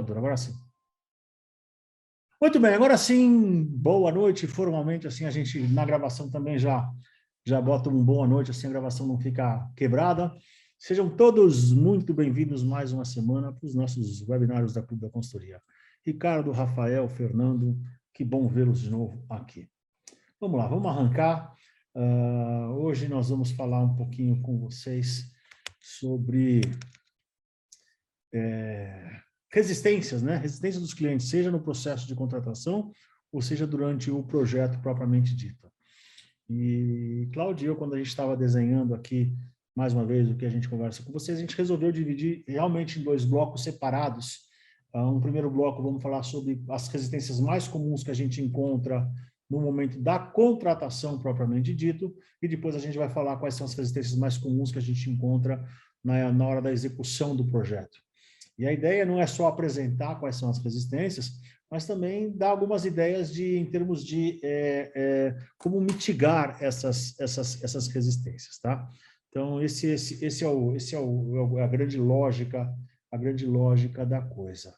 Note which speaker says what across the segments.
Speaker 1: computador, agora sim. Muito bem, agora sim, boa noite, formalmente, assim, a gente na gravação também já bota um boa noite, assim a gravação não fica quebrada. Sejam todos muito bem-vindos mais uma semana para os nossos webinários da Clube da Consultoria. Ricardo, Rafael, Fernando, que bom vê-los de novo aqui. Vamos lá, vamos arrancar. Hoje nós vamos falar um pouquinho com vocês sobre resistências, né? Resistência dos clientes, seja no processo de contratação ou seja durante o projeto propriamente dito. E Cláudio e eu, quando a gente estava desenhando aqui, mais uma vez, o que a gente conversa com vocês, a gente resolveu dividir realmente em dois blocos separados. Um primeiro bloco, vamos falar sobre as resistências mais comuns que a gente encontra no momento da contratação propriamente dito, e depois a gente vai falar quais são as resistências mais comuns que a gente encontra na hora da execução do projeto. E a ideia não é só apresentar quais são as resistências, mas também dar algumas ideias em termos de como mitigar essas resistências, tá? Então, esse é a grande lógica da coisa.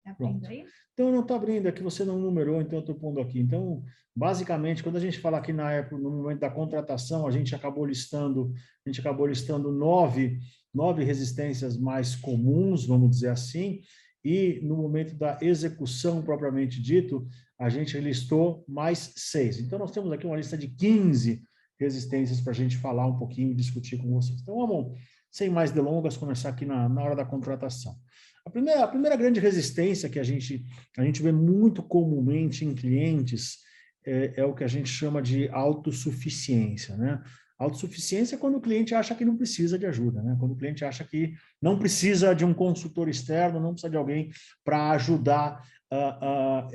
Speaker 2: Abrindo aí?
Speaker 1: Então, não está abrindo, é que você não numerou, então eu estou pondo aqui. Então, basicamente, quando a gente fala aqui no momento da contratação, a gente acabou listando nove resistências mais comuns, vamos dizer assim, e no momento da execução propriamente dito, a gente listou mais 6. Então, nós temos aqui uma lista de 15 resistências para a gente falar um pouquinho e discutir com vocês. Então, vamos, sem mais delongas, começar aqui na hora da contratação. A primeira grande resistência que a gente vê muito comumente em clientes é o que a gente chama de autossuficiência, né? Autossuficiência é quando o cliente acha que não precisa de ajuda, né? Quando o cliente acha que não precisa de um consultor externo, não precisa de alguém para ajudar a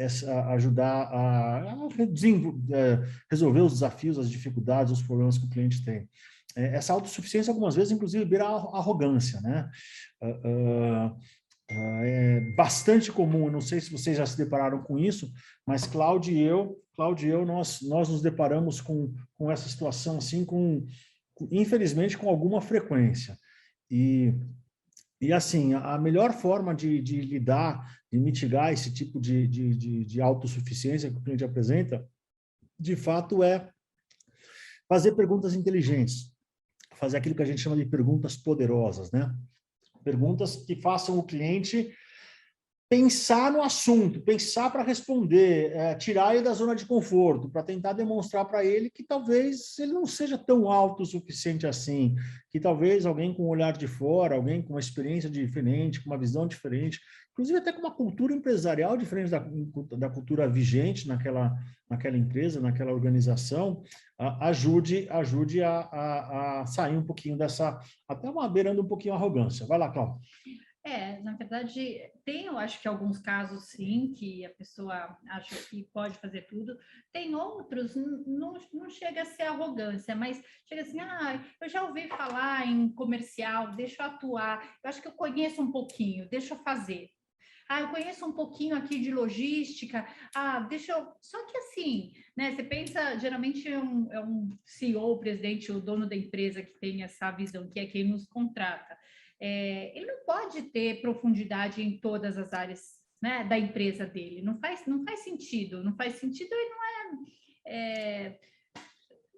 Speaker 1: resolver os desafios, as dificuldades, os problemas que o cliente tem. Essa autossuficiência, algumas vezes, inclusive, vira arrogância, né? É bastante comum, eu não sei se vocês já se depararam com isso, mas Cláudio e eu nós nos deparamos com essa situação assim, infelizmente, com alguma frequência. E assim, a melhor forma de lidar, de mitigar esse tipo de autossuficiência que o cliente apresenta, de fato, é fazer perguntas inteligentes, fazer aquilo que a gente chama de perguntas poderosas, né? Perguntas que façam o cliente pensar no assunto, pensar para responder, tirar ele da zona de conforto, para tentar demonstrar para ele que talvez ele não seja tão autossuficiente assim, que talvez alguém com um olhar de fora, alguém com uma experiência diferente, com uma visão diferente, inclusive até com uma cultura empresarial diferente da cultura vigente naquela empresa, naquela organização, ajude a sair um pouquinho dessa, até beirando um pouquinho a arrogância. Vai lá, Cláudio.
Speaker 2: Na verdade, eu acho que alguns casos, sim, que a pessoa acha que pode fazer tudo. Tem outros, não chega a ser arrogância, mas chega assim, eu já ouvi falar em comercial, deixa eu atuar. Eu acho que eu conheço um pouquinho, deixa eu fazer. Eu conheço um pouquinho aqui de logística, deixa eu... Só que assim, né, você pensa, geralmente é um CEO, o presidente, o dono da empresa que tem essa visão, que é quem nos contrata. Ele não pode ter profundidade em todas as áreas, né, da empresa dele. Não faz sentido. Não faz sentido e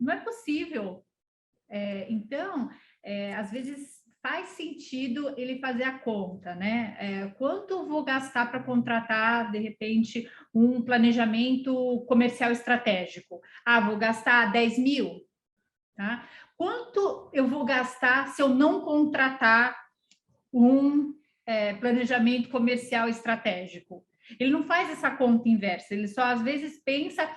Speaker 2: não é possível. Então, às vezes faz sentido ele fazer a conta, né? Quanto eu vou gastar para contratar, de repente, um planejamento comercial estratégico? Vou gastar 10 mil, tá? Quanto eu vou gastar se eu não contratar um planejamento comercial estratégico? Ele não faz essa conta inversa, ele só às vezes pensa,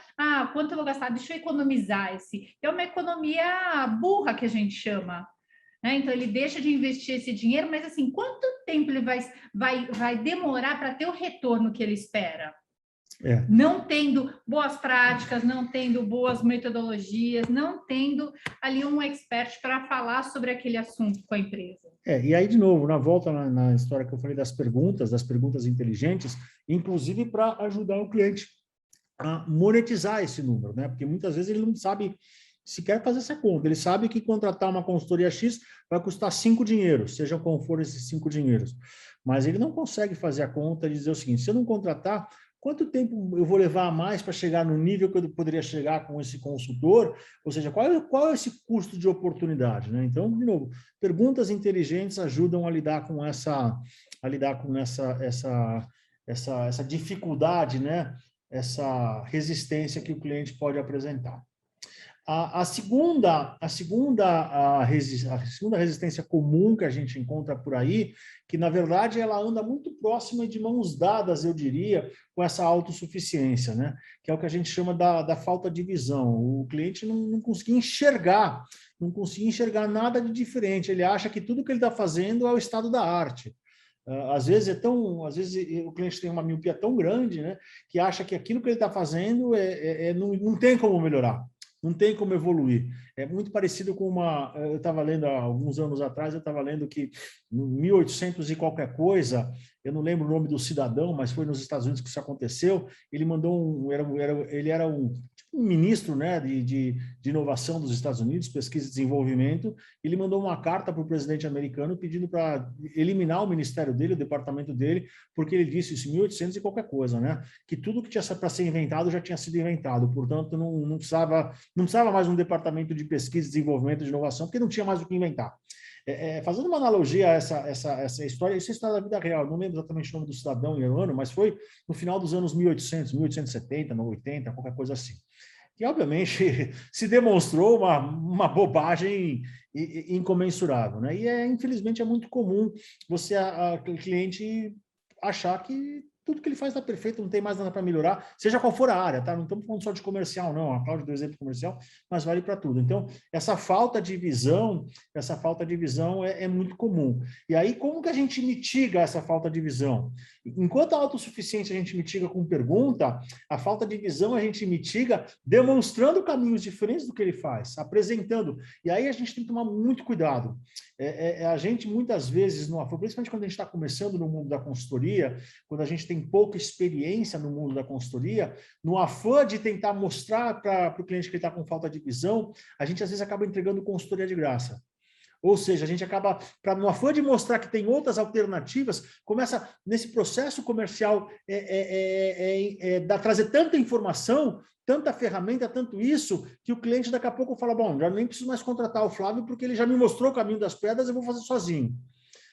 Speaker 2: quanto eu vou gastar? Deixa eu economizar esse. É uma economia burra que a gente chama, né? Então ele deixa de investir esse dinheiro, mas assim, quanto tempo ele vai demorar para ter o retorno que ele espera? Não tendo boas práticas, não tendo boas metodologias, não tendo ali um expert para falar sobre aquele assunto com a empresa.
Speaker 1: E aí, de novo, na volta na história que eu falei das perguntas inteligentes, inclusive para ajudar o cliente a monetizar esse número, né? Porque muitas vezes ele não sabe sequer fazer essa conta. Ele sabe que contratar uma consultoria X vai custar 5 dinheiros, sejam como forem esses 5 dinheiros. Mas ele não consegue fazer a conta e dizer o seguinte, se eu não contratar, quanto tempo eu vou levar a mais para chegar no nível que eu poderia chegar com esse consultor? Ou seja, qual é esse custo de oportunidade, né? Então, de novo, perguntas inteligentes ajudam a lidar com essa dificuldade, né? Essa resistência que o cliente pode apresentar. A segunda resistência comum que a gente encontra por aí, que na verdade ela anda muito próxima de mãos dadas, eu diria, com essa autossuficiência, né? Que é o que a gente chama da falta de visão. O cliente não conseguia enxergar nada de diferente, ele acha que tudo que ele está fazendo é o estado da arte. Às vezes o cliente tem uma miopia tão grande, né, que acha que aquilo que ele está fazendo não tem como melhorar, não tem como evoluir. É muito parecido com eu estava lendo há alguns anos atrás, eu estava lendo que em 1800 e qualquer coisa, eu não lembro o nome do cidadão, mas foi nos Estados Unidos que isso aconteceu, ele mandou ele era um ministro, né, de inovação dos Estados Unidos, pesquisa e desenvolvimento, ele mandou uma carta para o presidente americano pedindo para eliminar o ministério dele, o departamento dele, porque ele disse isso em 1800 e qualquer coisa, né, que tudo que tinha para ser inventado já tinha sido inventado, portanto não precisava mais um departamento de pesquisa, desenvolvimento, de inovação, porque não tinha mais o que inventar. Fazendo uma analogia a essa história, isso é história da vida real, não lembro exatamente o nome do cidadão e o ano, mas foi no final dos anos 1800, 1870, 80, qualquer coisa assim. E, obviamente, se demonstrou uma bobagem incomensurável, né? E, infelizmente, é muito comum o cliente achar que tudo que ele faz está perfeito, não tem mais nada para melhorar, seja qual for a área, tá? Não estamos falando só de comercial, não. A Cláudia deu exemplo comercial, mas vale para tudo. Então, essa falta de visão é muito comum. E aí, como que a gente mitiga essa falta de visão? Enquanto a autossuficiência a gente mitiga com pergunta, a falta de visão a gente mitiga demonstrando caminhos diferentes do que ele faz, apresentando. E aí a gente tem que tomar muito cuidado. A gente, muitas vezes, principalmente quando a gente está começando no mundo da consultoria, quando a gente tem pouca experiência no mundo da consultoria, no afã de tentar mostrar para o cliente que ele está com falta de visão, a gente às vezes acaba entregando consultoria de graça. Ou seja, a gente acaba, no afã de mostrar que tem outras alternativas, começa nesse processo comercial trazer tanta informação, tanta ferramenta, tanto isso, que o cliente daqui a pouco fala, bom, já nem preciso mais contratar o Flávio, porque ele já me mostrou o caminho das pedras, eu vou fazer sozinho.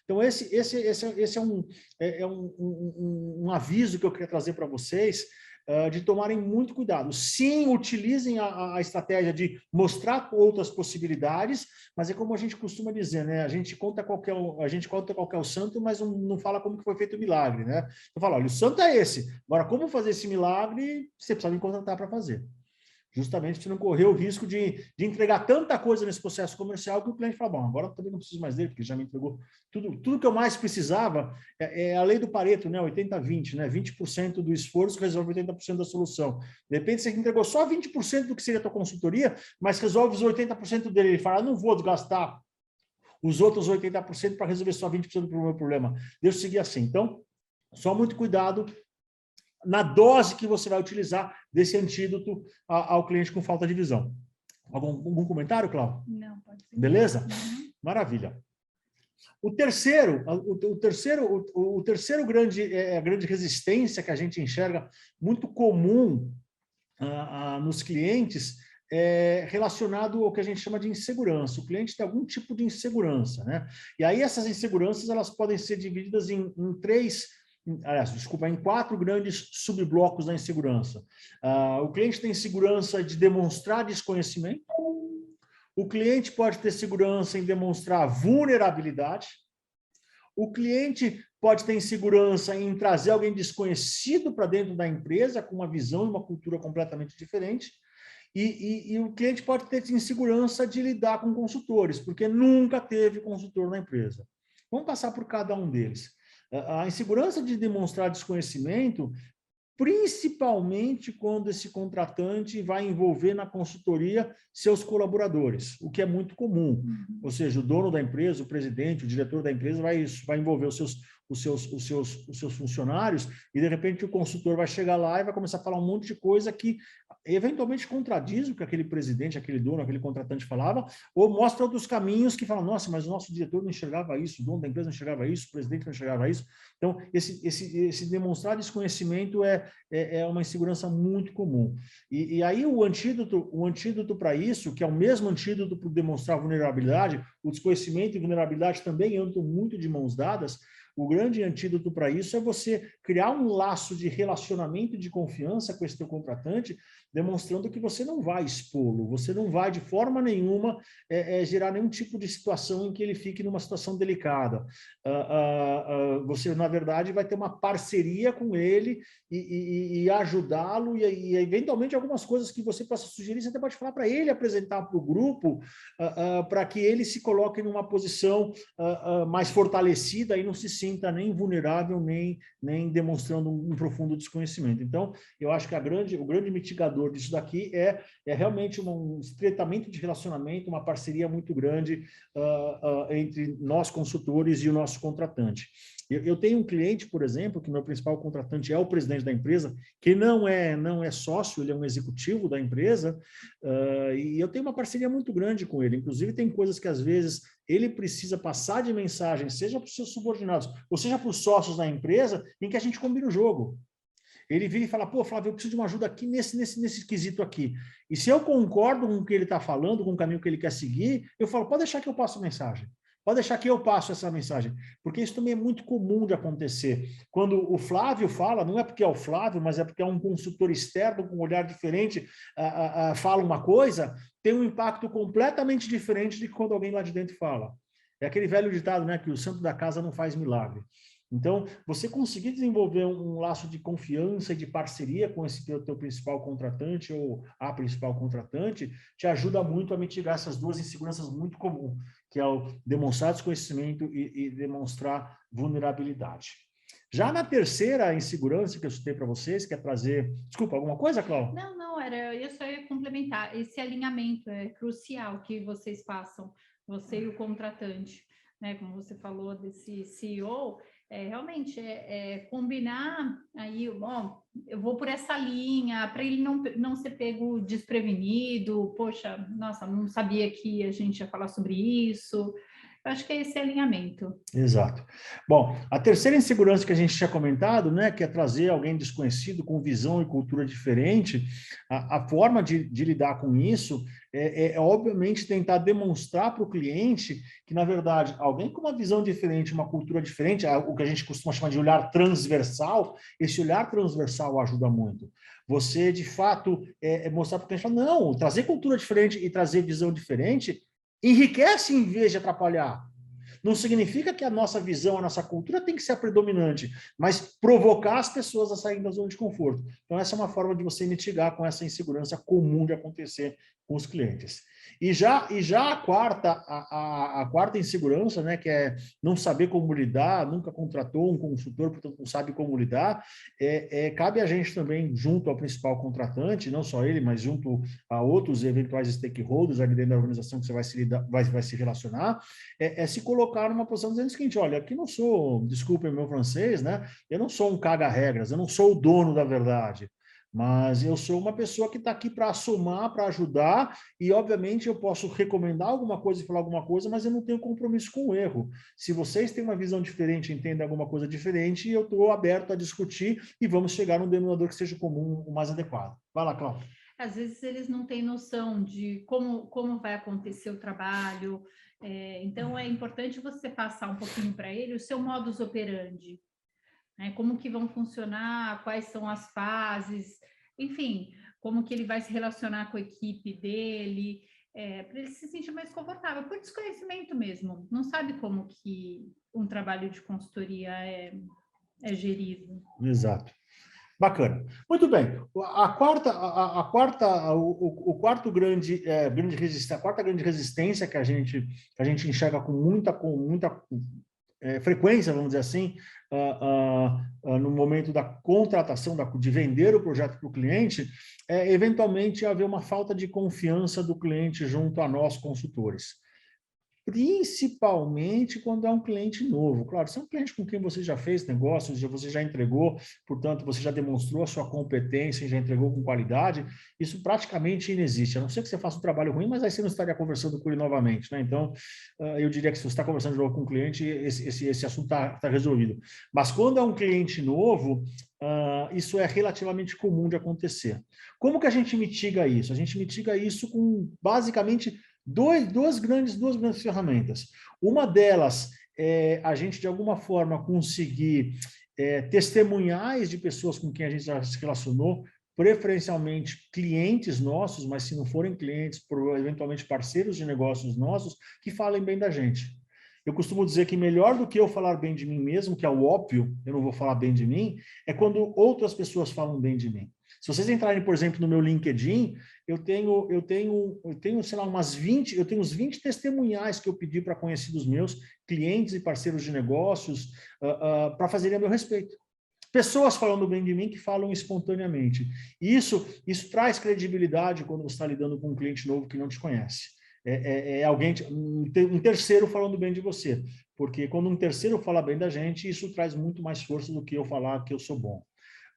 Speaker 1: Então, esse é um aviso que eu queria trazer para vocês, de tomarem muito cuidado. Sim, utilizem a estratégia de mostrar outras possibilidades, mas é como a gente costuma dizer, né? A gente conta qual é o santo, mas não fala como que foi feito o milagre, né? Eu falo, olha, o santo é esse. Agora, como fazer esse milagre, você precisa me contratar para fazer. Justamente para você não correr o risco de entregar tanta coisa nesse processo comercial que o cliente fala, bom, agora eu também não preciso mais dele, porque já me entregou tudo que eu mais precisava. É a lei do Pareto, né? 80-20, né? 20% do esforço resolve 80% da solução. De repente, você entregou só 20% do que seria a tua consultoria, mas resolve os 80% dele. Ele fala, não vou gastar os outros 80% para resolver só 20% do meu problema. Deixa eu seguir assim. Então, só muito cuidado na dose que você vai utilizar desse antídoto ao cliente com falta de visão. Algum comentário, Cláudio?
Speaker 2: Não, pode ser.
Speaker 1: Beleza?
Speaker 2: Uhum.
Speaker 1: Maravilha. O terceiro grande resistência que a gente enxerga muito comum nos clientes é relacionado ao que a gente chama de insegurança. O cliente tem algum tipo de insegurança, né? E aí essas inseguranças elas podem ser divididas em quatro grandes subblocos da insegurança. O cliente tem insegurança de demonstrar desconhecimento, o cliente pode ter segurança em demonstrar vulnerabilidade, o cliente pode ter insegurança em trazer alguém desconhecido para dentro da empresa, com uma visão e uma cultura completamente diferente, e o cliente pode ter insegurança de lidar com consultores, porque nunca teve consultor na empresa. Vamos passar por cada um deles. A insegurança de demonstrar desconhecimento, principalmente quando esse contratante vai envolver na consultoria seus colaboradores, o que é muito comum. Ou seja, o dono da empresa, o presidente, o diretor da empresa vai envolver os os seus funcionários, e de repente o consultor vai chegar lá e vai começar a falar um monte de coisa que eventualmente contradiz o que aquele presidente, aquele dono, aquele contratante falava, ou mostra outros caminhos que falam, nossa, mas o nosso diretor não enxergava isso, o dono da empresa não enxergava isso, o presidente não enxergava isso. Então, esse demonstrar desconhecimento é uma insegurança muito comum. E aí o antídoto para isso, que é o mesmo antídoto para demonstrar vulnerabilidade, o desconhecimento e vulnerabilidade também andam muito de mãos dadas. O grande antídoto para isso é você criar um laço de relacionamento e de confiança com esse teu contratante, demonstrando que você não vai expô-lo, você não vai de forma nenhuma gerar nenhum tipo de situação em que ele fique numa situação delicada. Você, na verdade, vai ter uma parceria com ele e ajudá-lo e, eventualmente, algumas coisas que você possa sugerir, você até pode falar para ele apresentar para o grupo, para que ele se coloque numa posição mais fortalecida e não se sinta nem vulnerável, nem demonstrando um profundo desconhecimento. Então, eu acho que o grande mitigador disso daqui é realmente um estreitamento de relacionamento, uma parceria muito grande entre nós consultores e o nosso contratante. Eu tenho um cliente, por exemplo, que meu principal contratante é o presidente da empresa, que não é sócio, ele é um executivo da empresa, e eu tenho uma parceria muito grande com ele. Inclusive, tem coisas que, às vezes, ele precisa passar de mensagem, seja para os seus subordinados, ou seja para os sócios da empresa, em que a gente combina o jogo. Ele vira e fala, pô, Flávio, eu preciso de uma ajuda aqui nesse quesito aqui. E se eu concordo com o que ele está falando, com o caminho que ele quer seguir, eu falo, pode deixar que eu passo a mensagem. Pode deixar que eu passo essa mensagem. Porque isso também é muito comum de acontecer. Quando o Flávio fala, não é porque é o Flávio, mas é porque é um consultor externo com um olhar diferente, fala uma coisa, tem um impacto completamente diferente de quando alguém lá de dentro fala. É aquele velho ditado, né, que o santo da casa não faz milagre. Então, você conseguir desenvolver um laço de confiança e de parceria com esse teu principal contratante ou a principal contratante, te ajuda muito a mitigar essas duas inseguranças muito comuns, que é o demonstrar desconhecimento e demonstrar vulnerabilidade. Já na terceira insegurança que eu citei para vocês, que é trazer... Desculpa, alguma coisa, Cláudia?
Speaker 2: Não, eu só ia complementar. Esse alinhamento é crucial que vocês façam, você e o contratante, né? Como você falou desse CEO, realmente combinar aí, ó, eu vou por essa linha, para ele não ser pego desprevenido, poxa, nossa, não sabia que a gente ia falar sobre isso. Eu acho que é esse alinhamento.
Speaker 1: Exato. Bom, a terceira insegurança que a gente tinha comentado, né, que é trazer alguém desconhecido com visão e cultura diferente, a forma de lidar com isso obviamente, tentar demonstrar para o cliente que, na verdade, alguém com uma visão diferente, uma cultura diferente, o que a gente costuma chamar de olhar transversal, esse olhar transversal ajuda muito. Você, de fato, mostrar para o cliente, não, trazer cultura diferente e trazer visão diferente enriquece em vez de atrapalhar. Não significa que a nossa visão, a nossa cultura tem que ser a predominante, mas provocar as pessoas a saírem da zona de conforto. Então, essa é uma forma de você mitigar com essa insegurança comum de acontecer com os clientes. E já a quarta insegurança, né, que é não saber como lidar, nunca contratou um consultor, portanto não sabe como lidar, cabe a gente também, junto ao principal contratante, não só ele, mas junto a outros eventuais stakeholders ali dentro da organização que você vai se relacionar, se colocar numa posição dizendo o seguinte, olha, aqui não sou, desculpem meu francês, né, eu não sou um caga-regras, eu não sou o dono da verdade, mas eu sou uma pessoa que está aqui para somar, para ajudar, e obviamente eu posso recomendar alguma coisa e falar alguma coisa, mas eu não tenho compromisso com o erro. Se vocês têm uma visão diferente, entendem alguma coisa diferente, eu estou aberto a discutir e vamos chegar num denominador que seja comum, o mais adequado. Vai lá, Cláudia.
Speaker 2: Às vezes eles não têm noção de como vai acontecer o trabalho, então é importante você passar um pouquinho para ele o seu modus operandi. Como que vão funcionar, quais são as fases, enfim, como que ele vai se relacionar com a equipe dele, para ele se sentir mais confortável, por desconhecimento mesmo, não sabe como que um trabalho de consultoria é gerido.
Speaker 1: Exato. Bacana. Muito bem. A quarta grande resistência que a gente enxerga com muita frequência, vamos dizer assim, no momento da contratação, de vender o projeto para o cliente, eventualmente haver uma falta de confiança do cliente junto a nós, consultores. principalmente quando é um cliente novo. Claro, se é um cliente com quem você já fez negócios, você já entregou, portanto, você já demonstrou a sua competência e já entregou com qualidade, isso praticamente inexiste, a não ser que você faça um trabalho ruim, mas aí você não estaria conversando com ele novamente, né? Então, eu diria que se você está conversando de novo com um cliente, esse assunto está resolvido. Mas quando é um cliente novo, isso é relativamente comum de acontecer. Como que a gente mitiga isso? A gente mitiga isso com, basicamente, duas grandes ferramentas. Uma delas é a gente, de alguma forma, conseguir testemunhais de pessoas com quem a gente já se relacionou, preferencialmente clientes nossos, mas se não forem clientes, eventualmente parceiros de negócios nossos, que falem bem da gente. Eu costumo dizer que melhor do que eu falar bem de mim mesmo, que é o óbvio, eu não vou falar bem de mim, é quando outras pessoas falam bem de mim. Se vocês entrarem, por exemplo, no meu LinkedIn, eu tenho, sei lá, eu tenho uns 20 testemunhais que eu pedi para conhecidos meus, clientes e parceiros de negócios, para fazerem a meu respeito. Pessoas falando bem de mim que falam espontaneamente. Isso traz credibilidade quando você está lidando com um cliente novo que não te conhece. Alguém, um terceiro falando bem de você. Porque quando um terceiro fala bem da gente, isso traz muito mais força do que eu falar que eu sou bom.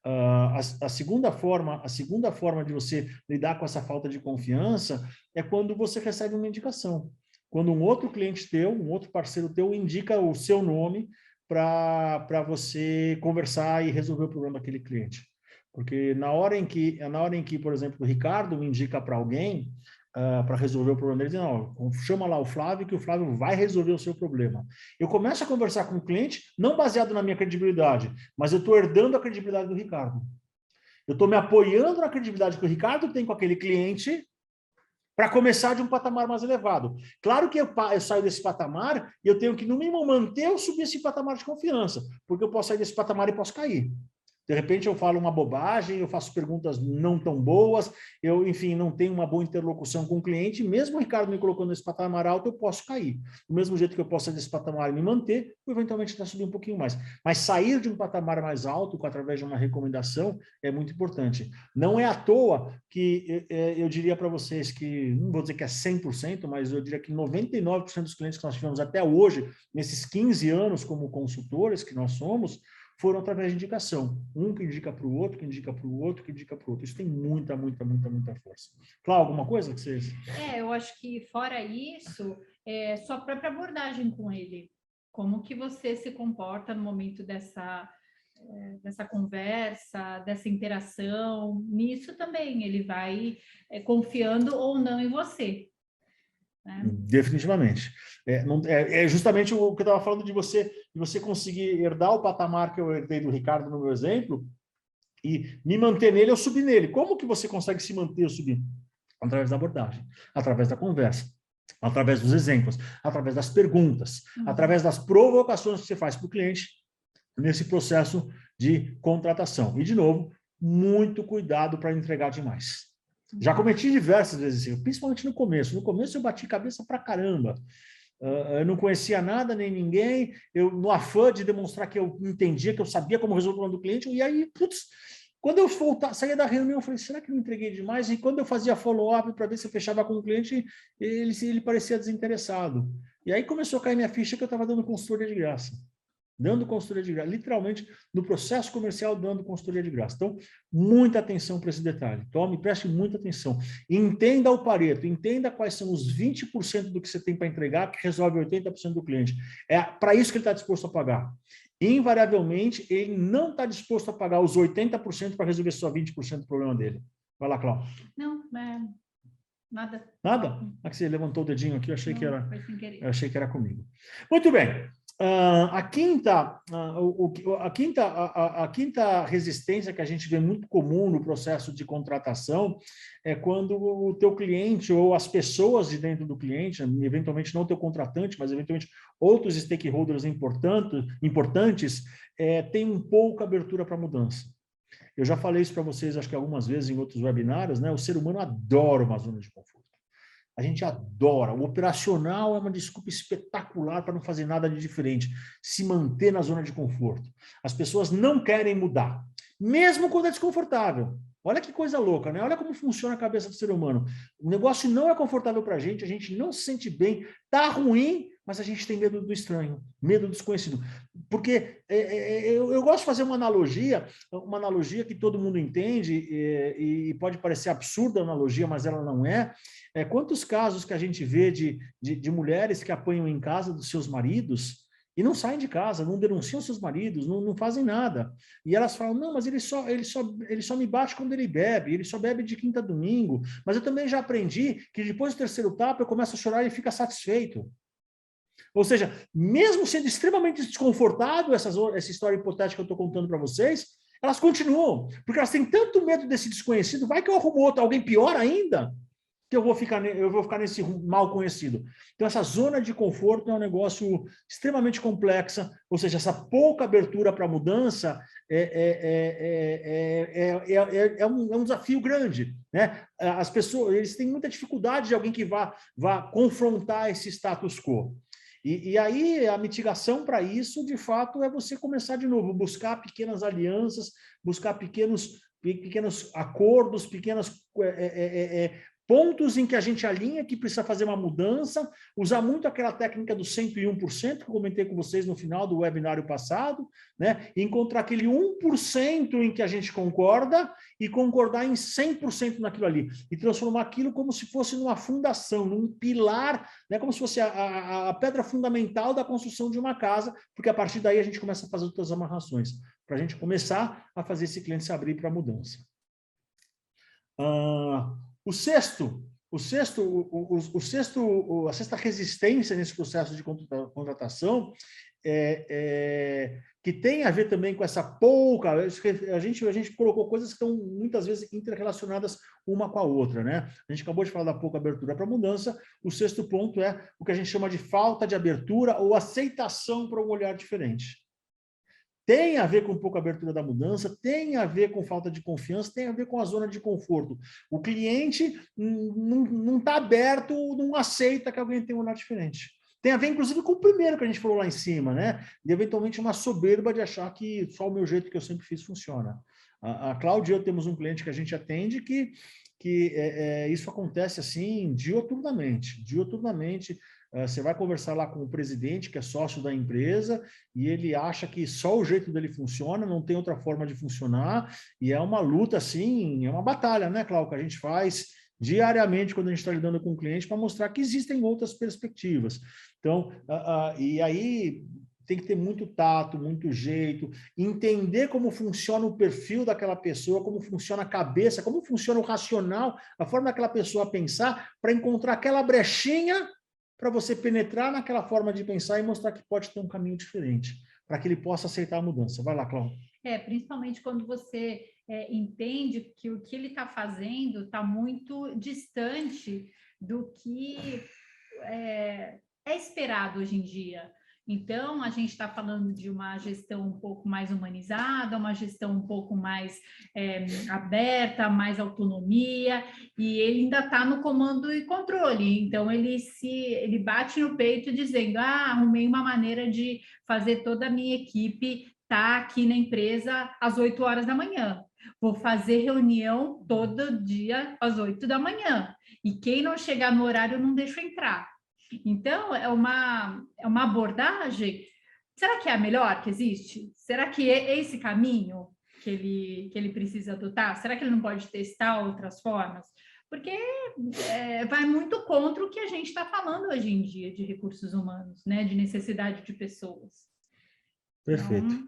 Speaker 1: A segunda forma de você lidar com essa falta de confiança é quando você recebe uma indicação. Quando um outro cliente teu, um outro parceiro teu indica o seu nome para você conversar e resolver o problema daquele cliente. Porque na hora em que, por exemplo, o Ricardo me indica para alguém, para resolver o problema dele, diz, não, chama lá o Flávio, que o Flávio vai resolver o seu problema. Eu começo a conversar com o cliente, não baseado na minha credibilidade, mas eu estou herdando a credibilidade do Ricardo. Eu estou me apoiando na credibilidade que o Ricardo tem com aquele cliente para começar de um patamar mais elevado. Claro que eu saio desse patamar e eu tenho que, no mínimo, manter ou subir esse patamar de confiança, porque eu posso sair desse patamar e posso cair. De repente eu falo uma bobagem, eu faço perguntas não tão boas, eu, enfim, não tenho uma boa interlocução com o cliente, mesmo o Ricardo me colocando nesse patamar alto, eu posso cair. Do mesmo jeito que eu posso sair desse patamar e me manter, eu eventualmente até subir um pouquinho mais. Mas sair de um patamar mais alto, através de uma recomendação, é muito importante. Não é à toa que eu diria para vocês que, não vou dizer que é 100%, mas eu diria que 99% dos clientes que nós tivemos até hoje, nesses 15 anos como consultores que nós somos, foram através de indicação. Um que indica para o outro, que indica para o outro, que indica para o outro. Isso tem muita força. Cláudio, alguma coisa que vocês...
Speaker 2: Eu acho que fora isso, sua própria abordagem com ele. Como que você se comporta no momento dessa conversa, dessa interação. Nisso também, ele vai confiando ou não em você.
Speaker 1: Definitivamente. É justamente o que eu estava falando de você conseguir herdar o patamar que eu herdei do Ricardo no meu exemplo e me manter nele, eu subir nele. Como que você consegue se manter ou subir? Através da abordagem, através da conversa, através dos exemplos, através das perguntas, através das provocações que você faz para o cliente nesse processo de contratação. E, de novo, muito cuidado para entregar demais. Já cometi diversas vezes isso, principalmente no começo. No começo eu bati cabeça pra caramba. Eu não conhecia nada nem ninguém, eu no afã de demonstrar que eu entendia, que eu sabia como resolver o problema do cliente, e aí, putz, quando eu saía da reunião, eu falei, será que eu não entreguei demais? E quando eu fazia follow-up para ver se eu fechava com o cliente, ele parecia desinteressado. E aí começou a cair minha ficha que eu estava dando consultoria de graça. Dando consultoria de graça, literalmente, no processo comercial, dando consultoria de graça. Então, muita atenção para esse detalhe. Preste muita atenção. Entenda o Pareto, entenda quais são os 20% do que você tem para entregar, que resolve 80% do cliente. É para isso que ele está disposto a pagar. Invariavelmente, ele não está disposto a pagar os 80% para resolver só 20% do problema dele. Vai lá, Cláudia.
Speaker 2: Não, nada.
Speaker 1: Nada? Aqui você levantou o dedinho aqui, eu achei que era comigo. Muito bem. A quinta resistência que a gente vê muito comum no processo de contratação é quando o teu cliente ou as pessoas de dentro do cliente, eventualmente não o teu contratante, mas eventualmente outros stakeholders importantes, têm um pouco abertura para mudança. Eu já falei isso para vocês, acho que algumas vezes em outros webinários, né? O ser humano adora uma zona de conforto. A gente adora. O operacional é uma desculpa espetacular para não fazer nada de diferente. Se manter na zona de conforto. As pessoas não querem mudar. mesmo quando é desconfortável. Olha que coisa louca, né? Olha como funciona a cabeça do ser humano. O negócio não é confortável para a gente não se sente bem, tá ruim, mas a gente tem medo do estranho, medo do desconhecido. Porque eu gosto de fazer uma analogia que todo mundo entende, e pode parecer absurda a analogia, mas ela não é. Quantos casos que a gente vê de mulheres que apanham em casa dos seus maridos e não saem de casa, não denunciam seus maridos, não fazem nada. E elas falam, não, mas ele só me bate quando ele só bebe de quinta a domingo. Mas eu também já aprendi que depois do terceiro tapa eu começo a chorar e fica satisfeito. Ou seja, mesmo sendo extremamente desconfortável essa história hipotética que eu estou contando para vocês, elas continuam, porque elas têm tanto medo desse desconhecido, vai que eu arrumo outro, alguém pior ainda, que eu vou ficar nesse mal conhecido. Então, essa zona de conforto é um negócio extremamente complexa, ou seja, essa pouca abertura para a mudança é um desafio grande, né? As pessoas, eles têm muita dificuldade de alguém que vá confrontar esse status quo. E aí, a mitigação para isso, de fato, é você começar de novo, buscar pequenas alianças, buscar pequenos acordos, pequenos pontos em que a gente alinha que precisa fazer uma mudança, usar muito aquela técnica do 101%, que eu comentei com vocês no final do webinário passado, né? E encontrar aquele 1% em que a gente concorda e concordar em 100% naquilo ali. E transformar aquilo como se fosse numa fundação, num pilar, né? Como se fosse a pedra fundamental da construção de uma casa, porque a partir daí a gente começa a fazer outras amarrações, para a gente começar a fazer esse cliente se abrir para a mudança. A sexta resistência nesse processo de contratação que tem a ver também com essa pouca... A gente colocou coisas que estão muitas vezes interrelacionadas uma com a outra, né? A gente acabou de falar da pouca abertura para a mudança. O sexto ponto é o que a gente chama de falta de abertura ou aceitação para um olhar diferente. Tem a ver com pouca abertura da mudança, tem a ver com falta de confiança, tem a ver com a zona de conforto. O cliente não está aberto, não aceita que alguém tem um olhar diferente. Tem a ver, inclusive, com o primeiro que a gente falou lá em cima, né? De, eventualmente, uma soberba de achar que só o meu jeito que eu sempre fiz funciona. A Cláudia e eu temos um cliente que a gente atende que isso acontece assim dioturnamente. Você vai conversar lá com o presidente, que é sócio da empresa, e ele acha que só o jeito dele funciona, não tem outra forma de funcionar, e é uma luta, assim, é uma batalha, né, Cláudio, que a gente faz diariamente quando a gente está lidando com o cliente para mostrar que existem outras perspectivas. Então, e aí tem que ter muito tato, muito jeito, entender como funciona o perfil daquela pessoa, como funciona a cabeça, como funciona o racional, a forma daquela pessoa pensar, para encontrar aquela brechinha para você penetrar naquela forma de pensar e mostrar que pode ter um caminho diferente, para que ele possa aceitar a mudança. Vai lá, Cláudia.
Speaker 2: Principalmente quando você entende que o que ele está fazendo está muito distante do que é esperado hoje em dia. Então, a gente está falando de uma gestão um pouco mais humanizada, uma gestão um pouco mais aberta, mais autonomia, e ele ainda está no comando e controle. Então, ele bate no peito dizendo, arrumei uma maneira de fazer toda a minha equipe estar aqui na empresa às 8 horas da manhã. Vou fazer reunião todo dia às 8 da manhã. E quem não chegar no horário, eu não deixo entrar. Então, é uma abordagem, será que é a melhor que existe? Será que é esse caminho que ele precisa adotar? Será que ele não pode testar outras formas? Porque vai muito contra o que a gente está falando hoje em dia de recursos humanos, né? De necessidade de pessoas.
Speaker 1: Perfeito.
Speaker 2: Então,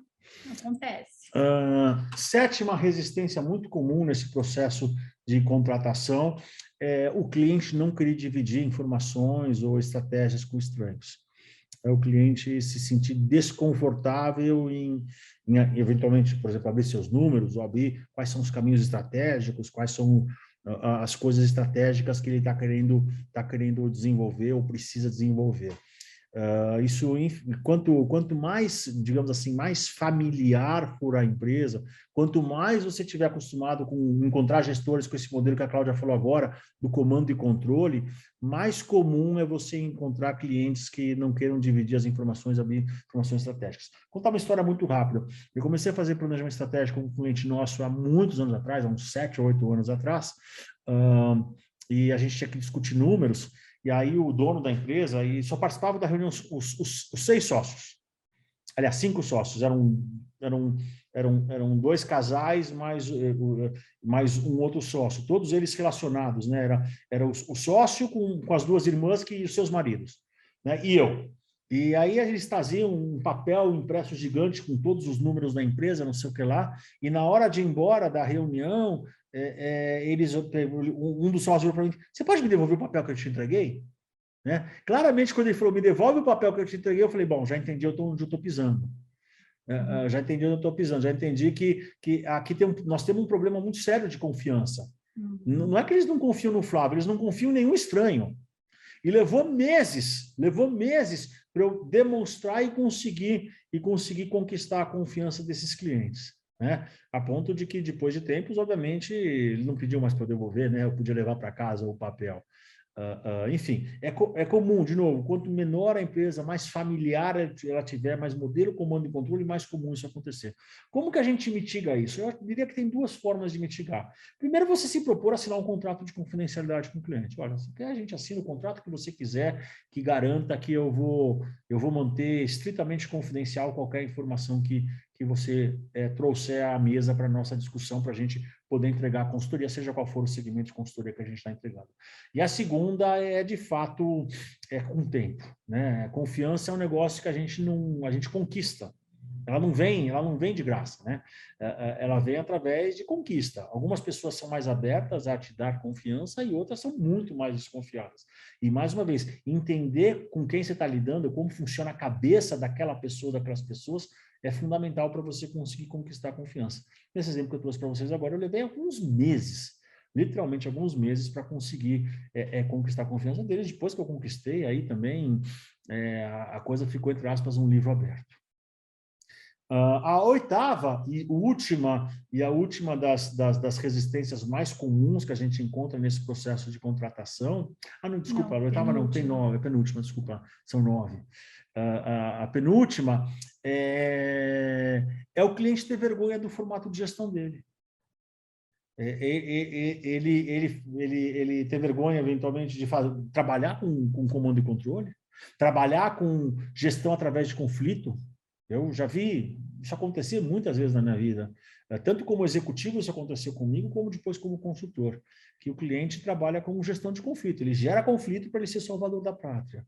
Speaker 2: acontece.
Speaker 1: Sétima resistência muito comum nesse processo de contratação é o cliente não querer dividir informações ou estratégias com estranhos. É o cliente se sentir desconfortável em eventualmente, por exemplo, abrir seus números, ou abrir quais são os caminhos estratégicos, quais são as coisas estratégicas que ele está querendo desenvolver ou precisa desenvolver. Quanto mais, digamos assim, mais familiar for a empresa, quanto mais você estiver acostumado com encontrar gestores com esse modelo que a Cláudia falou agora, do comando e controle, mais comum é você encontrar clientes que não queiram dividir as informações estratégicas. Vou contar uma história muito rápida. Eu comecei a fazer planejamento estratégico com um cliente nosso há muitos anos atrás, há uns 7 ou 8 anos atrás, e a gente tinha que discutir números. E aí o dono da empresa, e só participava da reunião os 6 sócios. Aliás, 5 sócios. Eram 2 casais mais um outro sócio. Todos eles relacionados, né? Era o sócio com as 2 irmãs e os seus maridos, né? E eu. E aí eles traziam um papel impresso gigante com todos os números da empresa, não sei o que lá. E na hora de ir embora da reunião, um dos sócios falou para mim: você pode me devolver o papel que eu te entreguei? Né? Claramente, quando ele falou, me devolve o papel que eu te entreguei, eu falei, bom, já entendi onde eu estou pisando. Já entendi onde eu estou pisando, já entendi que aqui nós temos um problema muito sério de confiança. Não é que eles não confiam no Flávio, eles não confiam em nenhum estranho. E levou meses para eu demonstrar e conseguir conquistar a confiança desses clientes. Né? A ponto de que, depois de tempos, obviamente, eles não pediam mais para eu devolver, né? Eu podia levar para casa o papel. Enfim, é comum, de novo, quanto menor a empresa, mais familiar ela tiver, mais modelo, comando e controle, mais comum isso acontecer. Como que a gente mitiga isso? Eu diria que tem 2 formas de mitigar. Primeiro, você se propor a assinar um contrato de confidencialidade com o cliente. Olha, a gente assina o contrato que você quiser, que garanta que eu vou manter estritamente confidencial qualquer informação que você trouxer à mesa para a nossa discussão, para a gente poder entregar a consultoria, seja qual for o segmento de consultoria que a gente está entregando. E a segunda de fato, com tempo. Né? A confiança é um negócio que a gente conquista. Ela não vem de graça. Né? Ela vem através de conquista. Algumas pessoas são mais abertas a te dar confiança e outras são muito mais desconfiadas. E, mais uma vez, entender com quem você está lidando, como funciona a cabeça daquela pessoa, daquelas pessoas, é fundamental para você conseguir conquistar a confiança. Nesse exemplo que eu trouxe para vocês agora, eu levei alguns meses, literalmente alguns meses, para conseguir conquistar a confiança deles. Depois que eu conquistei, aí também a coisa ficou, entre aspas, um livro aberto. A oitava e a última das resistências mais comuns que a gente encontra nesse processo de contratação... não, desculpa, a oitava não, tem 9, a penúltima, desculpa, são 9. A penúltima é o cliente ter vergonha do formato de gestão dele. Ele ter vergonha, eventualmente, de trabalhar com comando e controle, trabalhar com gestão através de conflito. Eu já vi isso acontecer muitas vezes na minha vida. Tanto como executivo, isso aconteceu comigo, como depois como consultor, que o cliente trabalha com gestão de conflito. Ele gera conflito para ele ser salvador da pátria.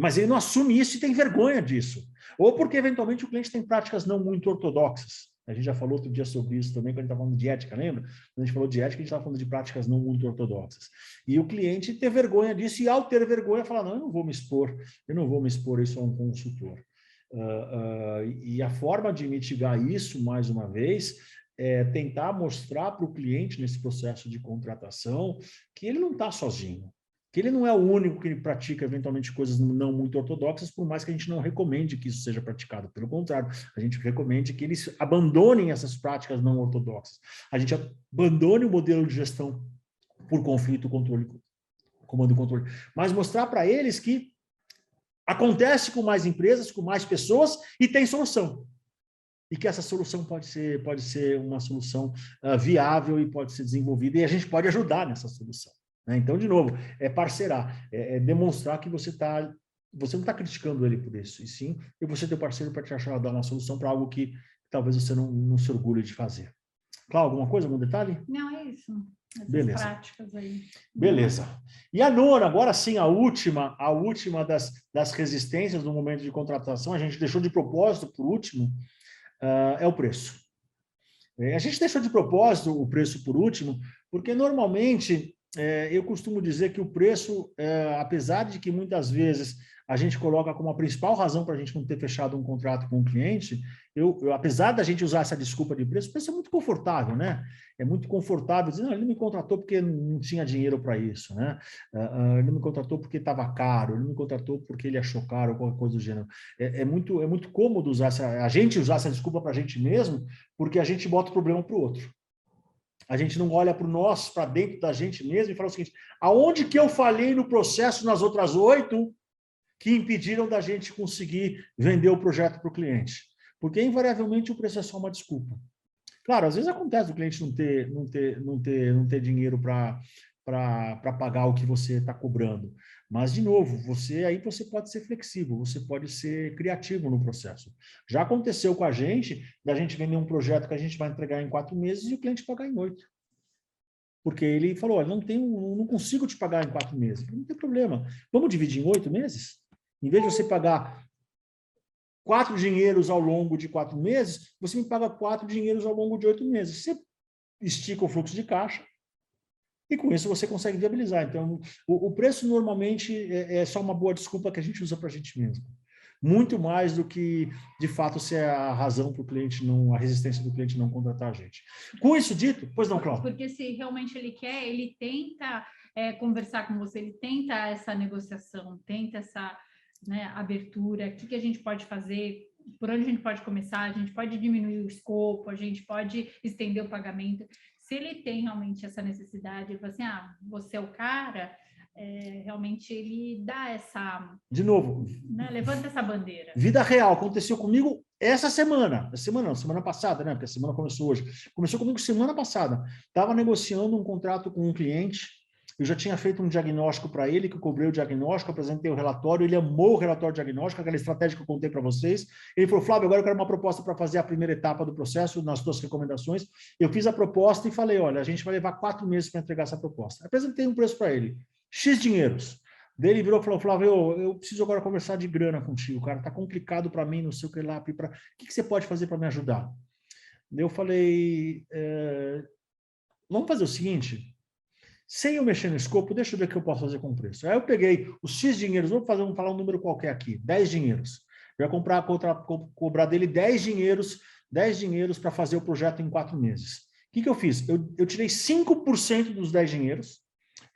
Speaker 1: Mas ele não assume isso e tem vergonha disso. Ou porque, eventualmente, o cliente tem práticas não muito ortodoxas. A gente já falou outro dia sobre isso também, quando a gente estava falando de ética, lembra? Quando a gente falou de ética, a gente estava falando de práticas não muito ortodoxas. E o cliente ter vergonha disso, e ao ter vergonha, falar, não, eu não vou me expor isso a um consultor. E a forma de mitigar isso, mais uma vez, é tentar mostrar para o cliente, nesse processo de contratação, que ele não está sozinho, que ele não é o único que pratica, eventualmente, coisas não muito ortodoxas, por mais que a gente não recomende que isso seja praticado. Pelo contrário, a gente recomende que eles abandonem essas práticas não ortodoxas. A gente abandone o modelo de gestão por conflito, controle, comando e controle, mas mostrar para eles que acontece com mais empresas, com mais pessoas, e tem solução. E que essa solução pode ser uma solução viável e pode ser desenvolvida, e a gente pode ajudar nessa solução. Né? Então, de novo, é parceirar, demonstrar que você não está criticando ele por isso, e sim, e você ter parceiro para te ajudar a dar uma solução para algo que talvez você não se orgulhe de fazer. Cláudia, alguma coisa, algum detalhe?
Speaker 2: Não, é isso. Essas
Speaker 1: Beleza.
Speaker 2: Práticas aí.
Speaker 1: Beleza. E a nona, agora sim, a última das resistências no momento de contratação, a gente deixou de propósito por último, é o preço. A gente deixou de propósito o preço por último, porque normalmente eu costumo dizer que o preço, apesar de que muitas vezes a gente coloca como a principal razão para a gente não ter fechado um contrato com o cliente, apesar da gente usar essa desculpa de preço, o preço é muito confortável, né? É muito confortável dizer, não, ele não me contratou porque não tinha dinheiro para isso, né? Ele não me contratou porque estava caro, ele não me contratou porque ele achou caro, ou qualquer coisa do gênero. É muito cômodo usar a gente usar essa desculpa para a gente mesmo, porque a gente bota o problema para o outro. A gente não olha para dentro da gente mesmo e fala o seguinte, aonde que eu falhei no processo nas outras 8 que impediram da gente conseguir vender o projeto para o cliente? Porque, invariavelmente, o preço é só uma desculpa. Claro, às vezes acontece o cliente não ter dinheiro para pagar o que você está cobrando. Mas, de novo, você pode ser flexível, você pode ser criativo no processo. Já aconteceu com a gente, da gente vender um projeto que a gente vai entregar em 4 meses e o cliente pagar em 8. Porque ele falou, olha, não consigo te pagar em 4 meses. Não tem problema. Vamos dividir em 8 meses? Em vez de você pagar 4 dinheiros ao longo de 4 meses, você me paga 4 dinheiros ao longo de 8 meses. Você estica o fluxo de caixa e com isso você consegue viabilizar. Então, o preço normalmente é só uma boa desculpa que a gente usa para a gente mesmo. Muito mais do que, de fato, ser a razão para o cliente não, a resistência do cliente não contratar a gente. Com isso dito, pois não, Cláudio?
Speaker 2: Porque se realmente ele quer, ele tenta conversar com você, ele tenta essa negociação, tenta essa, né, abertura, o que a gente pode fazer, por onde a gente pode começar, a gente pode diminuir o escopo, a gente pode estender o pagamento. Se ele tem realmente essa necessidade, ele fala assim, você é o cara, realmente ele dá essa...
Speaker 1: De novo...
Speaker 2: Né, levanta essa bandeira.
Speaker 1: Vida real, aconteceu comigo essa semana. Semana passada, né? Porque a semana começou hoje. Começou comigo semana passada. Estava negociando um contrato com um cliente, eu já tinha feito um diagnóstico para ele, que eu cobrei o diagnóstico, apresentei o relatório, ele amou o relatório diagnóstico, aquela estratégia que eu contei para vocês. Ele falou, Flávio, agora eu quero uma proposta para fazer a primeira etapa do processo, nas tuas recomendações. Eu fiz a proposta e falei, olha, a gente vai levar 4 meses para entregar essa proposta. Apresentei um preço para ele, X dinheiros. Daí ele virou e falou, Flávio, eu preciso agora conversar de grana contigo, cara, tá complicado para mim, não sei o que lá, o que você pode fazer para me ajudar? Daí eu falei, vamos fazer o seguinte, sem eu mexer no escopo, deixa eu ver o que eu posso fazer com o preço. Aí eu peguei os X dinheiros, vou falar um número qualquer aqui, 10 dinheiros. Eu ia cobrar dele 10 dinheiros para fazer o projeto em 4 meses. O que eu fiz? Eu tirei 5% dos 10 dinheiros,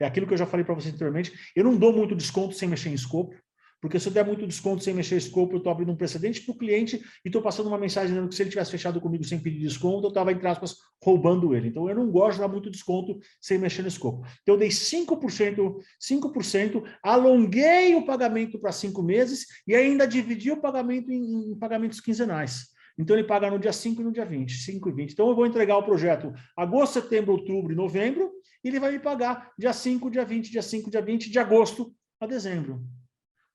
Speaker 1: é aquilo que eu já falei para você anteriormente, eu não dou muito desconto sem mexer em escopo, porque se eu der muito desconto sem mexer em escopo, eu estou abrindo um precedente para o cliente e estou passando uma mensagem dizendo que se ele tivesse fechado comigo sem pedir desconto, eu estava, entre aspas, roubando ele. Então, eu não gosto de dar muito desconto sem mexer no escopo. Então, eu dei 5%, alonguei o pagamento para 5 meses e ainda dividi o pagamento em pagamentos quinzenais. Então, ele paga no dia 5 e no dia 20, 5 e 20. Então, eu vou entregar o projeto agosto, setembro, outubro e novembro, e ele vai me pagar dia 5, dia 20, dia 5, dia 20, de agosto a dezembro.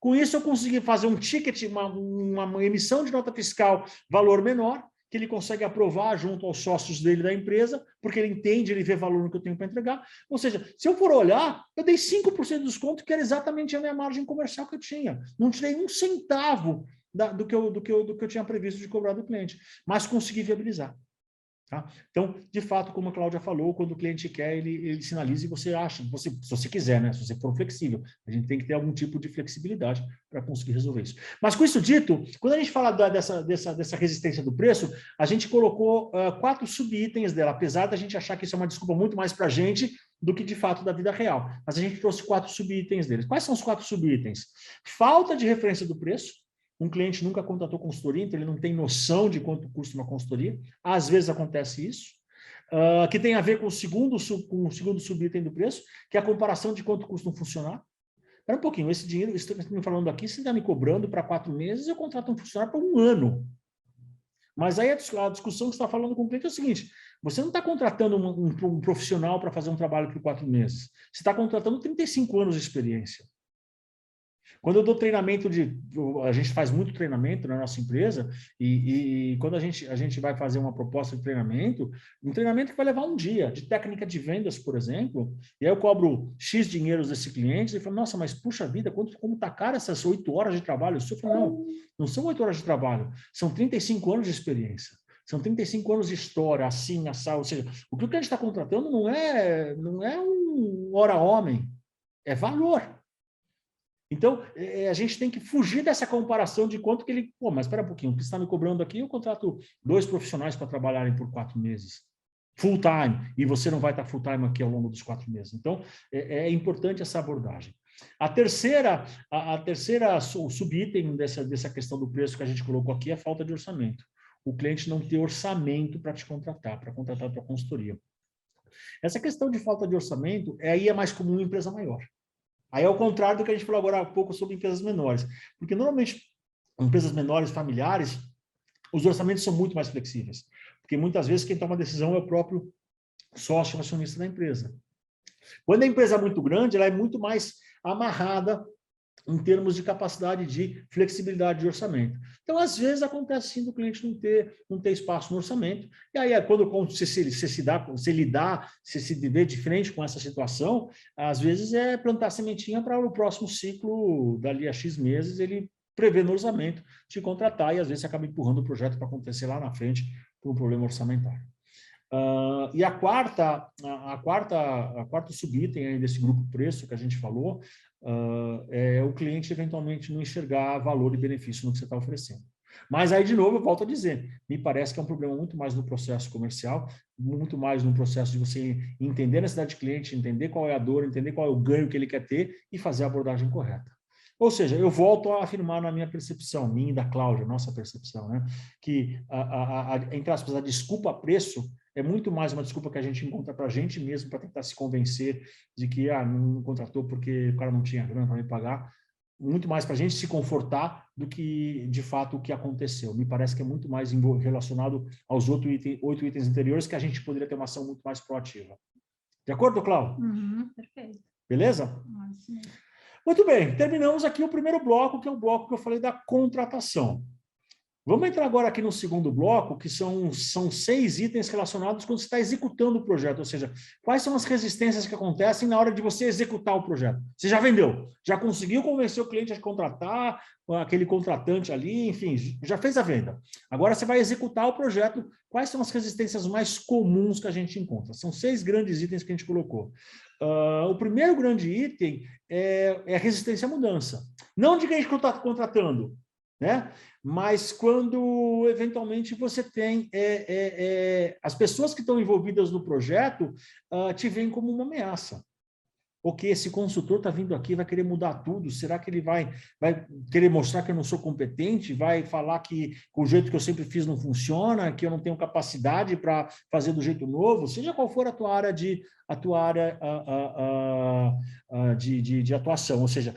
Speaker 1: Com isso, eu consegui fazer um ticket, uma emissão de nota fiscal, valor menor, que ele consegue aprovar junto aos sócios dele da empresa, porque ele entende, ele vê valor no que eu tenho para entregar. Ou seja, se eu for olhar, eu dei 5% de desconto, que era exatamente a minha margem comercial que eu tinha. Não tirei um centavo do que eu tinha previsto de cobrar do cliente, mas consegui viabilizar. Tá? Então, de fato, como a Cláudia falou, quando o cliente quer, ele sinaliza e você acha, se você quiser, né? Se você for flexível. A gente tem que ter algum tipo de flexibilidade para conseguir resolver isso. Mas com isso dito, quando a gente fala dessa resistência do preço, a gente colocou 4 subitens dela, apesar da gente achar que isso é uma desculpa muito mais para a gente do que de fato da vida real. Mas a gente trouxe 4 subitens deles. Quais são os 4 subitens? Falta de referência do preço. Um cliente nunca contratou consultoria, então ele não tem noção de quanto custa uma consultoria. Às vezes acontece isso. Que tem a ver com o segundo subitem do preço, que é a comparação de quanto custa um funcionário. Espera um pouquinho, esse dinheiro que você está me falando aqui, você está me cobrando para 4 meses, eu contrato um funcionário para 1 ano. Mas aí a discussão que você está falando com o cliente é o seguinte, você não está contratando um profissional para fazer um trabalho por 4 meses. Você está contratando 35 anos de experiência. Quando eu dou treinamento a gente faz muito treinamento na nossa empresa e quando a gente vai fazer uma proposta de treinamento, um treinamento que vai levar um dia, de técnica de vendas, por exemplo, e aí eu cobro X dinheiros desse cliente, e fala, nossa, mas puxa vida, como está caro essas 8 horas de trabalho? Eu falo, não são 8 horas de trabalho, são 35 anos de experiência. São 35 anos de história, assim, assado, ou seja, o que a gente está contratando não é um hora-homem, é valor. Então, a gente tem que fugir dessa comparação de quanto que ele... Pô, mas espera um pouquinho, o que você está me cobrando aqui, eu contrato 2 profissionais para trabalharem por 4 meses, full time, e você não vai estar full time aqui ao longo dos 4 meses. Então, é importante essa abordagem. A terceira, o subitem dessa questão do preço que a gente colocou aqui é a falta de orçamento. O cliente não ter orçamento para te contratar, para contratar a tua consultoria. Essa questão de falta de orçamento, aí é mais comum em empresa maior. Aí é o contrário do que a gente falou agora há pouco sobre empresas menores. Porque normalmente, empresas menores, familiares, os orçamentos são muito mais flexíveis. Porque muitas vezes quem toma a decisão é o próprio sócio acionista da empresa. Quando a empresa é muito grande, ela é muito mais amarrada em termos de capacidade de flexibilidade de orçamento. Então, às vezes, acontece sim do cliente não ter espaço no orçamento, e aí, quando você se vê de frente com essa situação, às vezes é plantar sementinha para o próximo ciclo, dali a X meses, ele prevê no orçamento te contratar, e às vezes você acaba empurrando o projeto para acontecer lá na frente por um problema orçamentário. E a quarto subitem aí desse grupo preço que a gente falou, é o cliente eventualmente não enxergar valor e benefício no que você está oferecendo. Mas aí, de novo, eu volto a dizer, me parece que é um problema muito mais no processo comercial, muito mais no processo de você entender a necessidade do cliente, entender qual é a dor, entender qual é o ganho que ele quer ter e fazer a abordagem correta. Ou seja, eu volto a afirmar na minha percepção, minha e da Cláudia, nossa percepção, né? Que, entre aspas, a desculpa preço é muito mais uma desculpa que a gente encontra para a gente mesmo, para tentar se convencer de que não contratou porque o cara não tinha grana para me pagar. Muito mais para a gente se confortar do que, de fato, o que aconteceu. Me parece que é muito mais relacionado aos 8 itens anteriores, que a gente poderia ter uma ação muito mais proativa. De acordo, Cláudio?
Speaker 2: Perfeito.
Speaker 1: Beleza? Muito bem, terminamos aqui o primeiro bloco, que é o bloco que eu falei da contratação. Vamos entrar agora aqui no segundo bloco, que são 6 itens relacionados quando você está executando o projeto, ou seja, quais são as resistências que acontecem na hora de você executar o projeto. Você já vendeu, já conseguiu convencer o cliente a contratar, aquele contratante ali, enfim, já fez a venda. Agora você vai executar o projeto, quais são as resistências mais comuns que a gente encontra? São 6 grandes itens que a gente colocou. O primeiro grande item é a resistência à mudança. Não de quem a gente está contratando, né? Mas quando, eventualmente, você tem as pessoas que estão envolvidas no projeto te veem como uma ameaça. Porque esse consultor está vindo aqui, vai querer mudar tudo, será que ele vai querer mostrar que eu não sou competente, vai falar que o jeito que eu sempre fiz não funciona, que eu não tenho capacidade para fazer do jeito novo, seja qual for a tua área de atuação. Ou seja,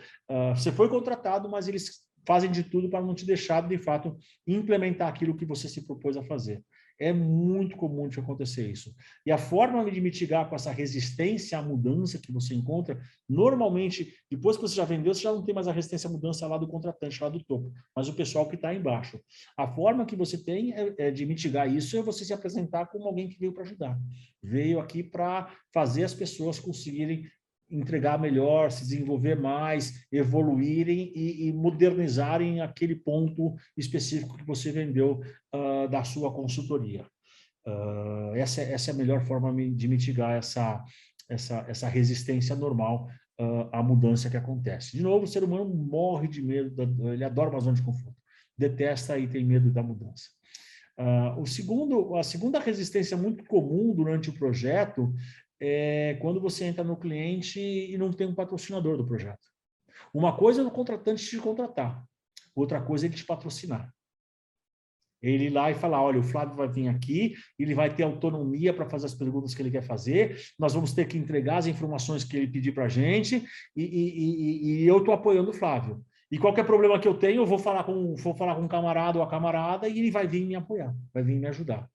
Speaker 1: você foi contratado, mas eles fazem de tudo para não te deixar, de fato, implementar aquilo que você se propôs a fazer. É muito comum de acontecer isso. E a forma de mitigar com essa resistência à mudança que você encontra, normalmente, depois que você já vendeu, você já não tem mais a resistência à mudança lá do contratante, lá do topo, mas o pessoal que está embaixo. A forma que você tem de mitigar isso é você se apresentar como alguém que veio para ajudar. Veio aqui para fazer as pessoas conseguirem entregar melhor, se desenvolver mais, evoluírem e modernizarem aquele ponto específico que você vendeu da sua consultoria. Essa é a melhor forma de mitigar essa resistência normal à mudança que acontece. De novo, o ser humano morre de medo, ele adora uma zona de conforto, detesta e tem medo da mudança. A segunda resistência muito comum durante o projeto é quando você entra no cliente e não tem um patrocinador do projeto. Uma coisa é o contratante te contratar, outra coisa é ele te patrocinar. Ele ir lá e falar, olha, o Flávio vai vir aqui, ele vai ter autonomia para fazer as perguntas que ele quer fazer, nós vamos ter que entregar as informações que ele pedir para a gente, e eu estou apoiando o Flávio. E qualquer problema que eu tenho, eu vou falar com um camarada ou a camarada e ele vai vir me apoiar, vai vir me ajudar.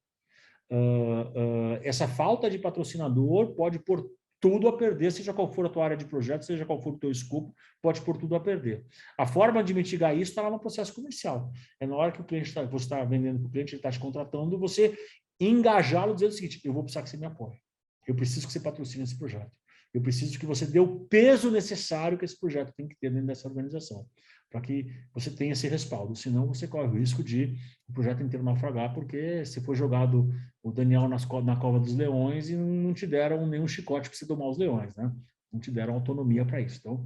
Speaker 1: Essa falta de patrocinador pode pôr tudo a perder, seja qual for a tua área de projeto, seja qual for o teu escopo, pode pôr tudo a perder. A forma de mitigar isso está lá no processo comercial. É na hora que o cliente você está vendendo para o cliente, ele está te contratando, você engajá-lo dizendo o seguinte, eu vou precisar que você me apoie. Eu preciso que você patrocine esse projeto. Eu preciso que você dê o peso necessário que esse projeto tem que ter dentro dessa organização, para que você tenha esse respaldo. Senão, você corre o risco de o projeto inteiro naufragar, porque se foi jogado o Daniel na cova dos leões e não te deram nenhum chicote para você domar os leões, né? Não te deram autonomia para isso. Então,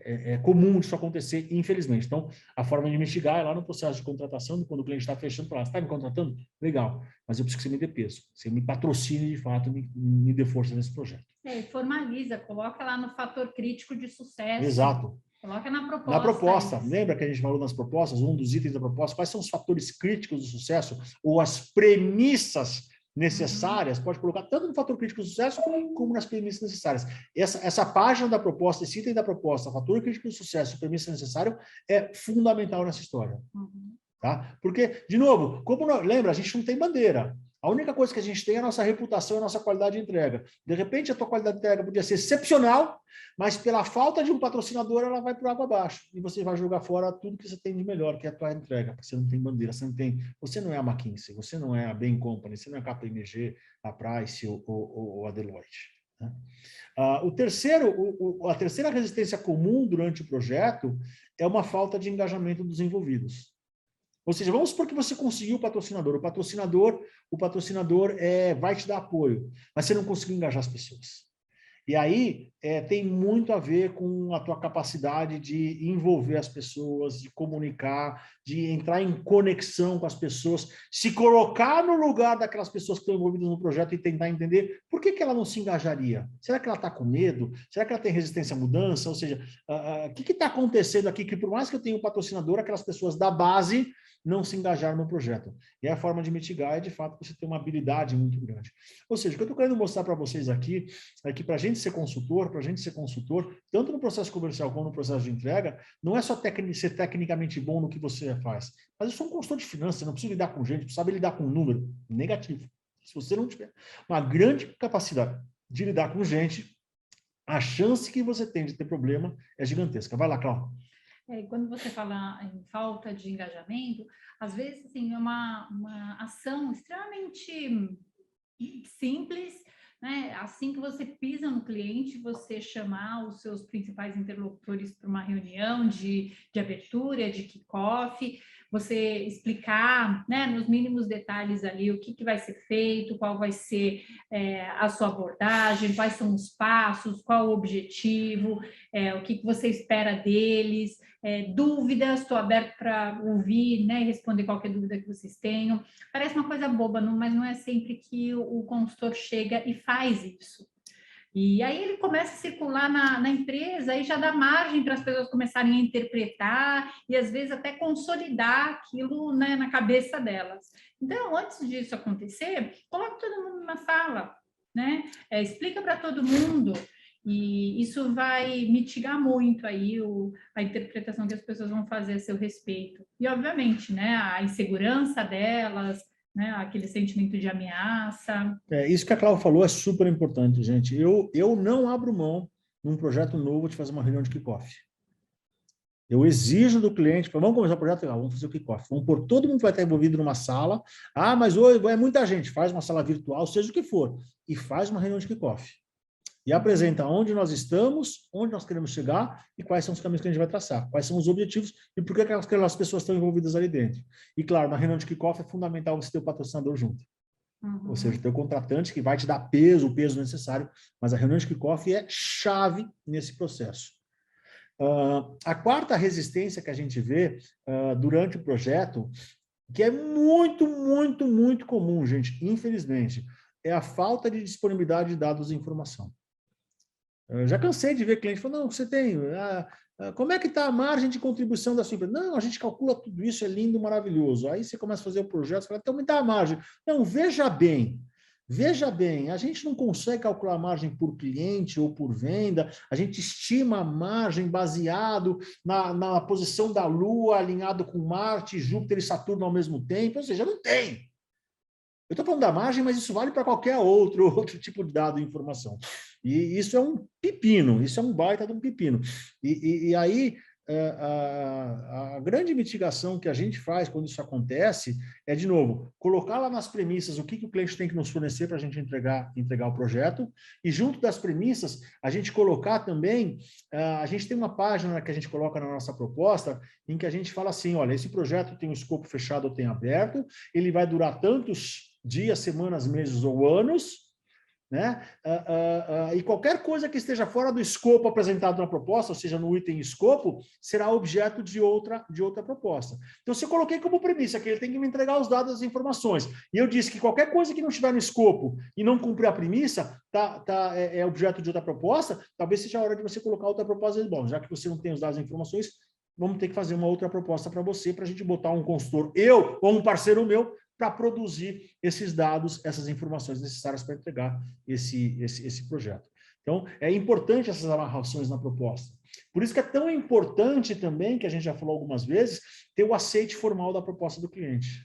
Speaker 1: É comum isso acontecer, infelizmente. Então, a forma de mitigar é lá no processo de contratação, quando o cliente está fechando, falar, você está me contratando? Legal, mas eu preciso que você me dê peso, você me patrocine de fato, me dê força nesse projeto.
Speaker 2: Formaliza, coloca lá no fator crítico de sucesso.
Speaker 1: Exato.
Speaker 2: Coloca na proposta.
Speaker 1: Na proposta, lembra que a gente falou nas propostas, um dos itens da proposta, quais são os fatores críticos do sucesso, ou as premissas necessárias, pode colocar tanto no fator crítico do sucesso como nas premissas necessárias. Essa página da proposta, esse item da proposta, fator crítico do sucesso e premissa necessária, é fundamental nessa história. Tá? Porque, de novo, lembra, a gente não tem bandeira. A única coisa que a gente tem é a nossa reputação e a nossa qualidade de entrega. De repente, a tua qualidade de entrega podia ser excepcional, mas pela falta de um patrocinador, ela vai por água abaixo. E você vai jogar fora tudo que você tem de melhor, que é a tua entrega, porque você não tem bandeira, você não é a McKinsey, você não é a Bain Company, você não é a KPMG, a Price ou a Deloitte. Né? A terceira resistência comum durante o projeto é uma falta de engajamento dos envolvidos. Ou seja, vamos supor que você conseguiu o patrocinador. O patrocinador vai te dar apoio, mas você não conseguiu engajar as pessoas. E aí tem muito a ver com a tua capacidade de envolver as pessoas, de comunicar, de entrar em conexão com as pessoas, se colocar no lugar daquelas pessoas que estão envolvidas no projeto e tentar entender por que ela não se engajaria. Será que ela está com medo? Será que ela tem resistência à mudança? Ou seja, o que está acontecendo aqui que por mais que eu tenha um patrocinador, aquelas pessoas da base não se engajaram no projeto. E a forma de mitigar é, de fato, você ter uma habilidade muito grande. Ou seja, o que eu estou querendo mostrar para vocês aqui é que para a gente ser consultor, tanto no processo comercial como no processo de entrega, não é só ser tecnicamente bom no que você faz. Mas eu sou um consultor de finanças, eu não preciso lidar com gente, preciso saber lidar com um número negativo. Se você não tiver uma grande capacidade de lidar com gente, a chance que você tem de ter problema é gigantesca. Vai lá, Cláudia.
Speaker 2: Quando você fala em falta de engajamento, às vezes assim, é uma ação extremamente simples, né? Assim que você pisa no cliente, você chamar os seus principais interlocutores para uma reunião de abertura, de kickoff, você explicar, né, nos mínimos detalhes ali o que vai ser feito, qual vai ser a sua abordagem, quais são os passos, qual o objetivo, o que você espera deles, dúvidas, estou aberto para ouvir, né, e responder qualquer dúvida que vocês tenham. Parece uma coisa boba, mas não é sempre que o consultor chega e faz isso. E aí ele começa a circular na empresa e já dá margem para as pessoas começarem a interpretar e, às vezes, até consolidar aquilo, né, na cabeça delas. Então, antes disso acontecer, coloca todo mundo na sala, né? Explica para todo mundo. E isso vai mitigar muito aí a interpretação que as pessoas vão fazer a seu respeito. E, obviamente, né, a insegurança delas, né, aquele sentimento de ameaça.
Speaker 1: Isso que a Cláudia falou é super importante, gente. Eu não abro mão, num projeto novo, de fazer uma reunião de kickoff. Eu exijo do cliente, vamos começar o projeto, legal, vamos fazer o kickoff. Vamos pôr todo mundo que vai estar envolvido numa sala. Mas hoje é muita gente, faz uma sala virtual, seja o que for, e faz uma reunião de kickoff. E apresenta onde nós estamos, onde nós queremos chegar e quais são os caminhos que a gente vai traçar, quais são os objetivos e por que aquelas pessoas estão envolvidas ali dentro. E, claro, na reunião de kickoff é fundamental você ter o patrocinador junto. Ou seja, ter o contratante que vai te dar o peso necessário, mas a reunião de kickoff é chave nesse processo. A quarta resistência que a gente vê durante o projeto, que é muito, muito, muito comum, gente, infelizmente, é a falta de disponibilidade de dados e informação. Eu já cansei de ver cliente falando, não, você tem... como é que está a margem de contribuição da sua empresa? Não, a gente calcula tudo isso, é lindo, maravilhoso. Aí você começa a fazer o projeto, você fala, então me dá a margem. Não, veja bem, a gente não consegue calcular a margem por cliente ou por venda, a gente estima a margem baseado na posição da Lua, alinhado com Marte, Júpiter e Saturno ao mesmo tempo, ou seja, não tem. Eu estou falando da margem, mas isso vale para qualquer outro tipo de dado e informação. E isso é um pepino, isso é um baita de um pepino. E aí, a grande mitigação que a gente faz quando isso acontece é, de novo, colocar lá nas premissas o que o cliente tem que nos fornecer para a gente entregar o projeto, e junto das premissas, a gente colocar também, a gente tem uma página que a gente coloca na nossa proposta, em que a gente fala assim, olha, esse projeto tem um escopo fechado ou tem aberto, ele vai durar tantos dias, semanas, meses ou anos, né? E qualquer coisa que esteja fora do escopo apresentado na proposta, ou seja, no item escopo, será objeto de outra proposta. Então, se eu coloquei como premissa que ele tem que me entregar os dados e as informações, e eu disse que qualquer coisa que não estiver no escopo e não cumprir a premissa, é objeto de outra proposta, talvez seja a hora de você colocar outra proposta. Bom, já que você não tem os dados e informações, vamos ter que fazer uma outra proposta para você, para a gente botar um consultor, eu ou um parceiro meu, para produzir esses dados, essas informações necessárias para entregar esse projeto. Então, é importante essas amarrações na proposta. Por isso que é tão importante também, que a gente já falou algumas vezes, ter o aceite formal da proposta do cliente.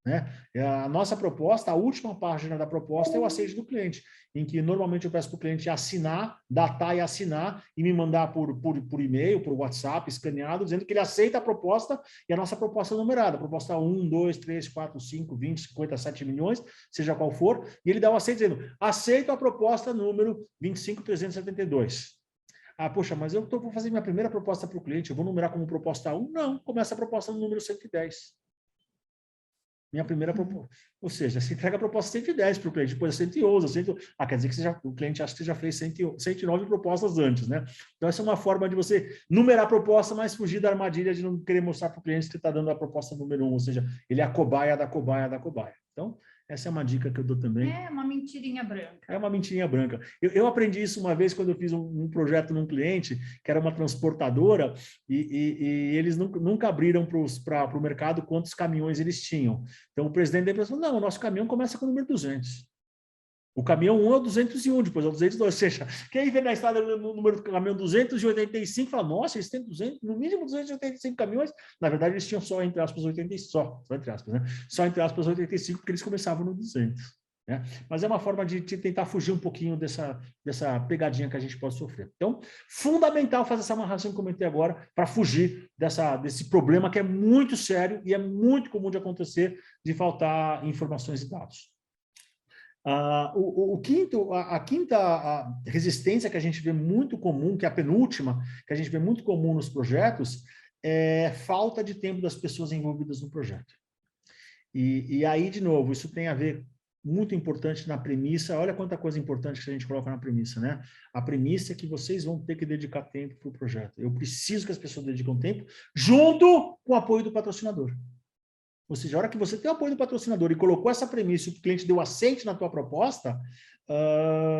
Speaker 1: Né? A nossa proposta, a última página da proposta é o aceite do cliente, em que normalmente eu peço para o cliente assinar, datar e assinar, e me mandar por e-mail, por WhatsApp, escaneado, dizendo que ele aceita a proposta e a nossa proposta numerada, proposta 1, 2, 3, 4, 5, 20, 50, 7 milhões, seja qual for, e ele dá o aceite dizendo, aceito a proposta número 25.372. Ah, poxa, mas eu vou fazer minha primeira proposta para o cliente, eu vou numerar como proposta 1? Não, começa a proposta no número 110. Minha primeira proposta. Ou seja, você entrega a proposta 110 para o cliente, depois 111, quer dizer que o cliente acha que você já fez 109 propostas antes, né? Então, essa é uma forma de você numerar a proposta, mas fugir da armadilha de não querer mostrar para o cliente que está dando a proposta número 1, ou seja, ele é a cobaia da cobaia da cobaia. Então, essa é uma dica que eu dou também.
Speaker 2: É uma mentirinha branca.
Speaker 1: É uma mentirinha branca. Eu aprendi isso uma vez quando eu fiz um projeto num cliente, que era uma transportadora, e eles nunca abriram para o mercado quantos caminhões eles tinham. Então, o presidente da empresa falou, não, o nosso caminhão começa com o número 200. O caminhão 1 é o 201, depois é o 202. Ou seja, quem vê na estrada no número do caminhão 285, fala, nossa, eles têm 200, no mínimo 285 caminhões. Na verdade, eles tinham só, entre aspas, 85, só entre aspas, né? Só, entre aspas, 85, porque eles começavam no 200. Né? Mas é uma forma de tentar fugir um pouquinho dessa pegadinha que a gente pode sofrer. Então, fundamental fazer essa amarração que eu comentei agora, para fugir desse problema que é muito sério e é muito comum de acontecer, de faltar informações e dados. A quinta resistência que a gente vê muito comum, que é a penúltima, que a gente vê muito comum nos projetos, é falta de tempo das pessoas envolvidas no projeto. E aí, de novo, isso tem a ver muito importante na premissa, olha quanta coisa importante que a gente coloca na premissa, né? A premissa é que vocês vão ter que dedicar tempo para o projeto. Eu preciso que as pessoas dediquem tempo, junto com o apoio do patrocinador. Ou seja, a hora que você tem o apoio do patrocinador e colocou essa premissa, o cliente deu aceite na tua proposta,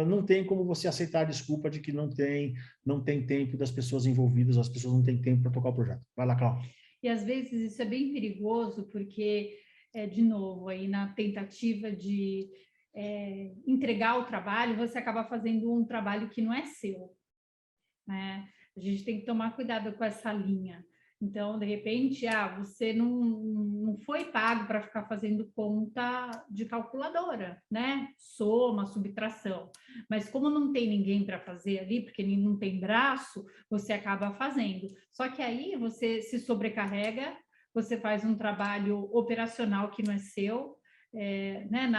Speaker 1: não tem como você aceitar a desculpa de que não tem tempo das pessoas envolvidas, as pessoas não têm tempo para tocar o projeto. Vai lá, Cláudia.
Speaker 2: E às vezes isso é bem perigoso, porque, de novo, aí na tentativa de entregar o trabalho, você acaba fazendo um trabalho que não é seu. Né? A gente tem que tomar cuidado com essa linha. Então, de repente, você não foi pago para ficar fazendo conta de calculadora, né? Soma, subtração. Mas como não tem ninguém para fazer ali, porque não tem braço, você acaba fazendo. Só que aí você se sobrecarrega, você faz um trabalho operacional que não é seu, né?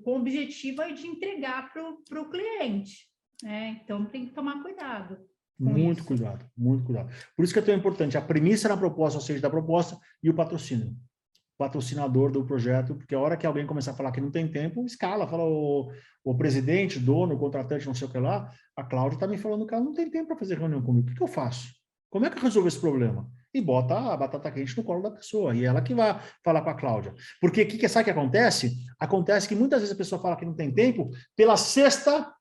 Speaker 2: Com o objetivo de entregar para o cliente. Né? Então, tem que tomar cuidado.
Speaker 1: Muito cuidado, muito cuidado. Por isso que é tão importante a premissa na proposta, ou seja, da proposta, e o patrocínio. O patrocinador do projeto, porque a hora que alguém começar a falar que não tem tempo, escala, fala o presidente, dono, o contratante, não sei o que lá, a Cláudia está me falando que ela não tem tempo para fazer reunião comigo. O que eu faço? Como é que eu resolvo esse problema? E bota a batata quente no colo da pessoa, e ela que vai falar com a Cláudia. Porque sabe o que acontece? Acontece que muitas vezes a pessoa fala que não tem tempo pela sexta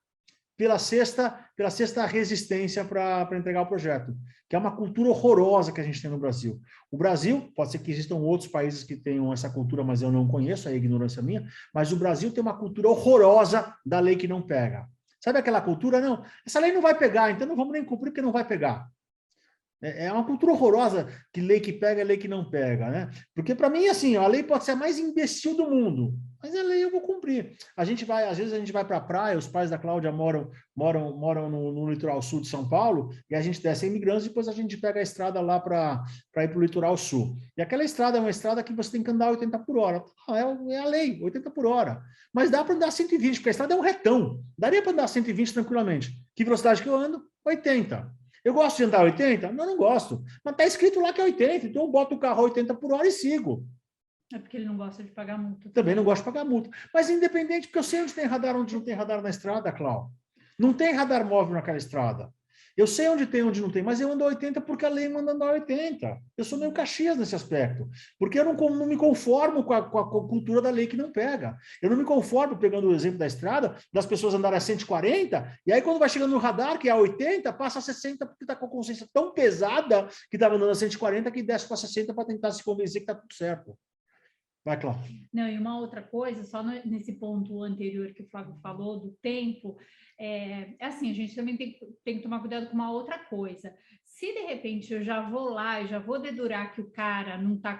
Speaker 1: resistência para entregar o projeto, que é uma cultura horrorosa que a gente tem no Brasil. O Brasil, pode ser que existam outros países que tenham essa cultura, mas eu não conheço, é ignorância minha, mas o Brasil tem uma cultura horrorosa da lei que não pega. Sabe aquela cultura? Não, essa lei não vai pegar, então não vamos nem cumprir porque não vai pegar. É uma cultura horrorosa que lei que pega é lei que não pega, né? Porque para mim, assim, a lei pode ser a mais imbecil do mundo, mas a lei eu vou cumprir. Às vezes a gente vai para a praia, os pais da Cláudia moram no litoral sul de São Paulo, e a gente desce imigrantes, depois a gente pega a estrada lá para ir para o litoral sul. E aquela estrada é uma estrada que você tem que andar 80 por hora. É a lei, 80 por hora. Mas dá para andar 120, porque a estrada é um retão. Daria para andar 120 tranquilamente. Que velocidade que eu ando? 80. Eu gosto de andar 80? Não gosto. Mas está escrito lá que é 80, então eu boto o carro a 80 por hora e sigo.
Speaker 2: É porque ele não gosta de pagar multa.
Speaker 1: Também não gosto de pagar multa. Mas independente, porque eu sei onde tem radar, onde não tem radar na estrada, Cláudio. Não tem radar móvel naquela estrada. Eu sei onde tem, onde não tem, mas eu ando a 80 porque a lei manda andar a 80. Eu sou meio Caxias nesse aspecto. Porque eu não me conformo com a cultura da lei que não pega. Eu não me conformo, pegando o exemplo da estrada, das pessoas andarem a 140, e aí quando vai chegando no radar, que é a 80, passa a 60 porque está com a consciência tão pesada que estava andando a 140 que desce para 60 para tentar se convencer que está tudo certo. Vai, Cláudio.
Speaker 2: Não, e uma outra coisa, só nesse ponto anterior que o Flávio falou, do tempo, assim, a gente também tem que tomar cuidado com uma outra coisa. Se, de repente, eu já vou lá e já vou dedurar que o cara não está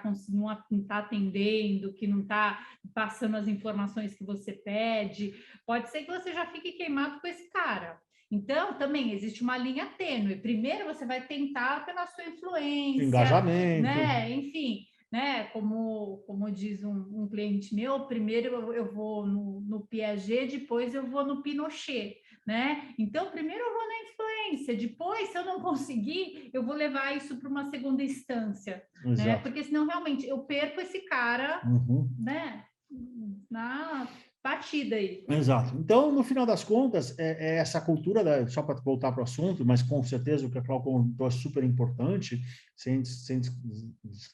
Speaker 2: atendendo, que não está passando as informações que você pede, pode ser que você já fique queimado com esse cara. Então, também existe uma linha tênue. Primeiro, você vai tentar pela sua influência,
Speaker 1: engajamento,
Speaker 2: né? Enfim, né? Como diz um cliente meu, primeiro eu vou no Piaget, depois eu vou no Pinochet, né? Então, primeiro eu vou na influência, depois, se eu não conseguir, eu vou levar isso para uma segunda instância, né? Porque senão realmente eu perco esse cara, né? Na batida aí.
Speaker 1: Exato. Então, no final das contas, é essa cultura, só para voltar para o assunto, mas com certeza o que a Cláudia comentou é super importante, sem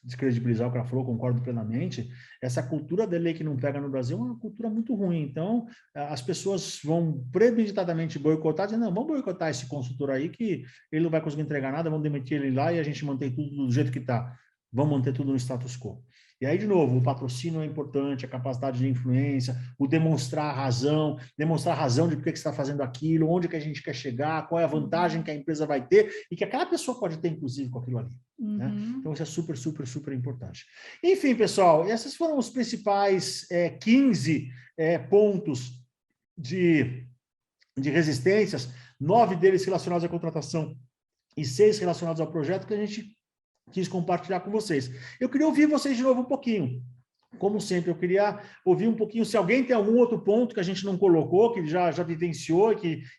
Speaker 1: descredibilizar o que ela falou, concordo plenamente, essa cultura de lei que não pega no Brasil é uma cultura muito ruim. Então, as pessoas vão premeditadamente boicotar, dizendo, não, vamos boicotar esse consultor aí, que ele não vai conseguir entregar nada, vamos demitir ele lá e a gente mantém tudo do jeito que está. Vamos manter tudo no status quo. E aí, de novo, o patrocínio é importante, a capacidade de influência, o demonstrar a razão de por que você está fazendo aquilo, onde que a gente quer chegar, qual é a vantagem que a empresa vai ter e que aquela pessoa pode ter, inclusive, com aquilo ali. Né? Então, isso é super, super, super importante. Enfim, pessoal, esses foram os principais 15 pontos de resistências, 9 deles relacionados à contratação e 6 relacionados ao projeto que a gente quis compartilhar com vocês. Eu queria ouvir vocês de novo um pouquinho. Como sempre, eu queria ouvir um pouquinho, se alguém tem algum outro ponto que a gente não colocou, que já vivenciou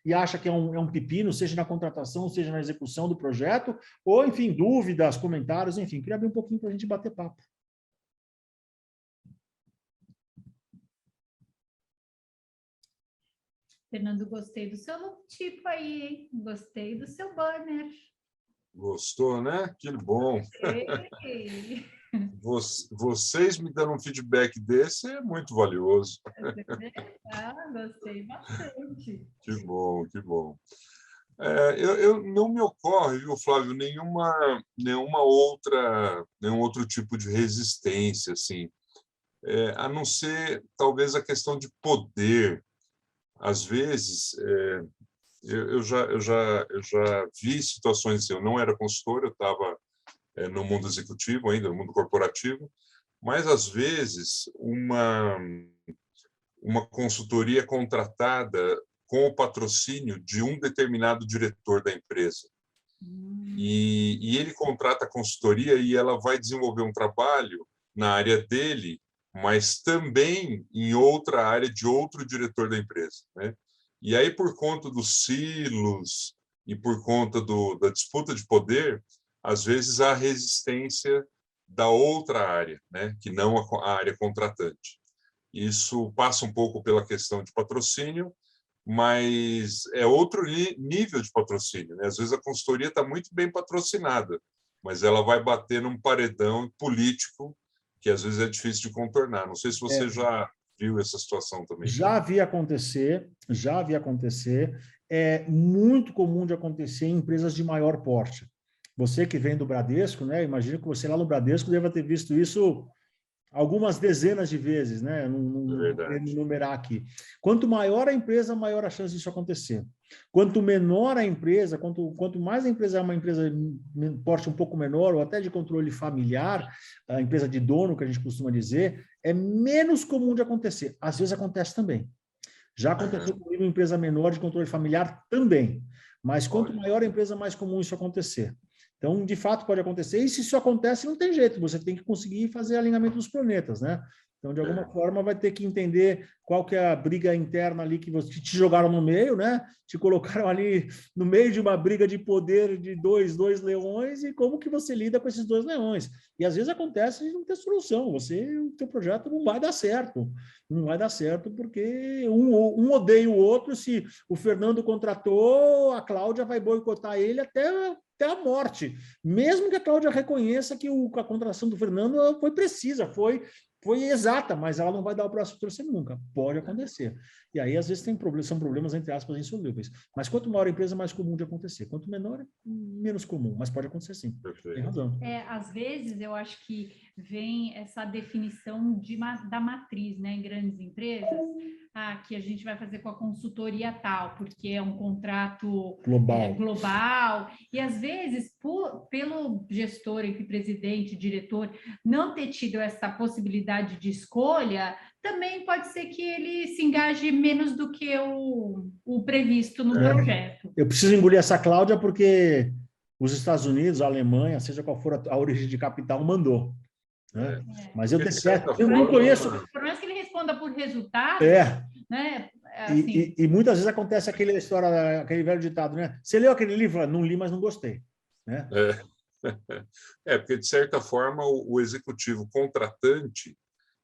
Speaker 1: e acha que é um pepino, seja na contratação, seja na execução do projeto, ou, enfim, dúvidas, comentários, enfim, queria abrir um pouquinho para a gente bater papo.
Speaker 2: Fernando, gostei do seu logotipo aí, hein? Gostei do seu banner.
Speaker 3: Gostou, né? Que bom. Vocês me dando um feedback desse é muito valioso.
Speaker 2: Gostei bastante.
Speaker 3: Que bom, que bom. Não me ocorre, viu, Flávio, nenhum outro tipo de resistência, assim, a não ser talvez a questão de poder. Às vezes, eu já vi situações assim, eu não era consultor, eu estava no mundo executivo ainda, no mundo corporativo, mas às vezes uma consultoria contratada com o patrocínio de um determinado diretor da empresa. E ele contrata a consultoria e ela vai desenvolver um trabalho na área dele, mas também em outra área de outro diretor da empresa, né? E aí, por conta dos silos e por conta da disputa de poder, às vezes há resistência da outra área, né? Que não a área contratante. Isso passa um pouco pela questão de patrocínio, mas é outro nível de patrocínio, né? Às vezes a consultoria está muito bem patrocinada, mas ela vai bater num paredão político que às vezes é difícil de contornar. Não sei se você já viu essa situação também.
Speaker 1: Já vi acontecer. É muito comum de acontecer em empresas de maior porte. Você que vem do Bradesco, né? Imagino que você lá no Bradesco deva ter visto isso algumas dezenas de vezes, né? Não quero enumerar aqui. Quanto maior a empresa, maior a chance disso acontecer. Quanto menor a empresa, quanto mais a empresa é uma empresa de porte um pouco menor, ou até de controle familiar, a empresa de dono, que a gente costuma dizer, é menos comum de acontecer. Às vezes acontece também. Já aconteceu comigo em empresa menor de controle familiar também. Mas quanto maior a empresa, mais comum isso acontecer. Então, de fato, pode acontecer. E se isso acontece, não tem jeito. Você tem que conseguir fazer alinhamento dos planetas, né? Então, de alguma forma, vai ter que entender qual que é a briga interna ali que te jogaram no meio, né? Te colocaram ali no meio de uma briga de poder de dois leões e como que você lida com esses 2 leões. E às vezes acontece de não ter solução. O teu projeto não vai dar certo. Não vai dar certo porque um odeia o outro. Se o Fernando contratou, a Cláudia vai boicotar ele até a morte. Mesmo que a Cláudia reconheça que a contratação do Fernando foi precisa, foi exata, mas ela não vai dar o braço a torcer nunca. Pode acontecer. E aí, às vezes, são problemas, entre aspas, insolúveis. Mas quanto maior a empresa, mais comum de acontecer. Quanto menor, menos comum. Mas pode acontecer sim.
Speaker 3: Perfeito.
Speaker 1: Tem razão.
Speaker 2: Às vezes, eu acho que vem essa definição da matriz, né, em grandes empresas, que a gente vai fazer com a consultoria tal, porque é um contrato global. E, às vezes, pelo gestor, entre presidente e diretor, não ter tido essa possibilidade de escolha, também pode ser que ele se engaje menos do que o previsto no projeto.
Speaker 1: Eu preciso engolir essa Cláudia porque os Estados Unidos, a Alemanha, seja qual for a origem de capital, mandou. Né? Mas eu detesto, eu não conheço...
Speaker 2: Por mais que ele responda por resultado, né?
Speaker 1: Assim. E muitas vezes acontece aquela história, aquele velho ditado, né? Você leu aquele livro? Não li, mas não gostei. Né?
Speaker 3: Porque, de certa forma, o executivo contratante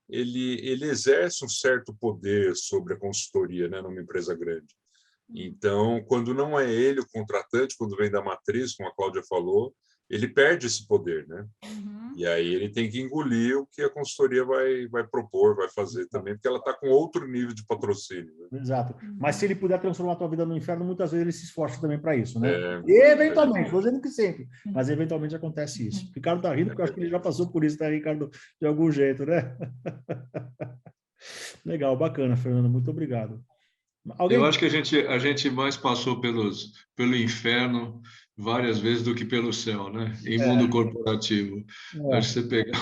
Speaker 3: ele exerce um certo poder sobre a consultoria, né, numa empresa grande. Então, quando não é ele o contratante, quando vem da matriz, como a Cláudia falou, ele perde esse poder, né? E aí ele tem que engolir o que a consultoria vai propor, vai fazer também, porque ela está com outro nível de patrocínio. Né?
Speaker 1: Exato. Mas se ele puder transformar a tua vida no inferno, muitas vezes ele se esforça também para isso, né? Eventualmente, estou dizendo que sempre, mas eventualmente acontece isso. O Ricardo está rindo porque eu acho que ele já passou por isso, tá, Ricardo? De algum jeito, né? Legal, bacana, Fernando, muito obrigado.
Speaker 4: Eu acho que a gente mais passou pelo inferno várias vezes do que pelo céu, né? Em mundo corporativo. Acho que você pegar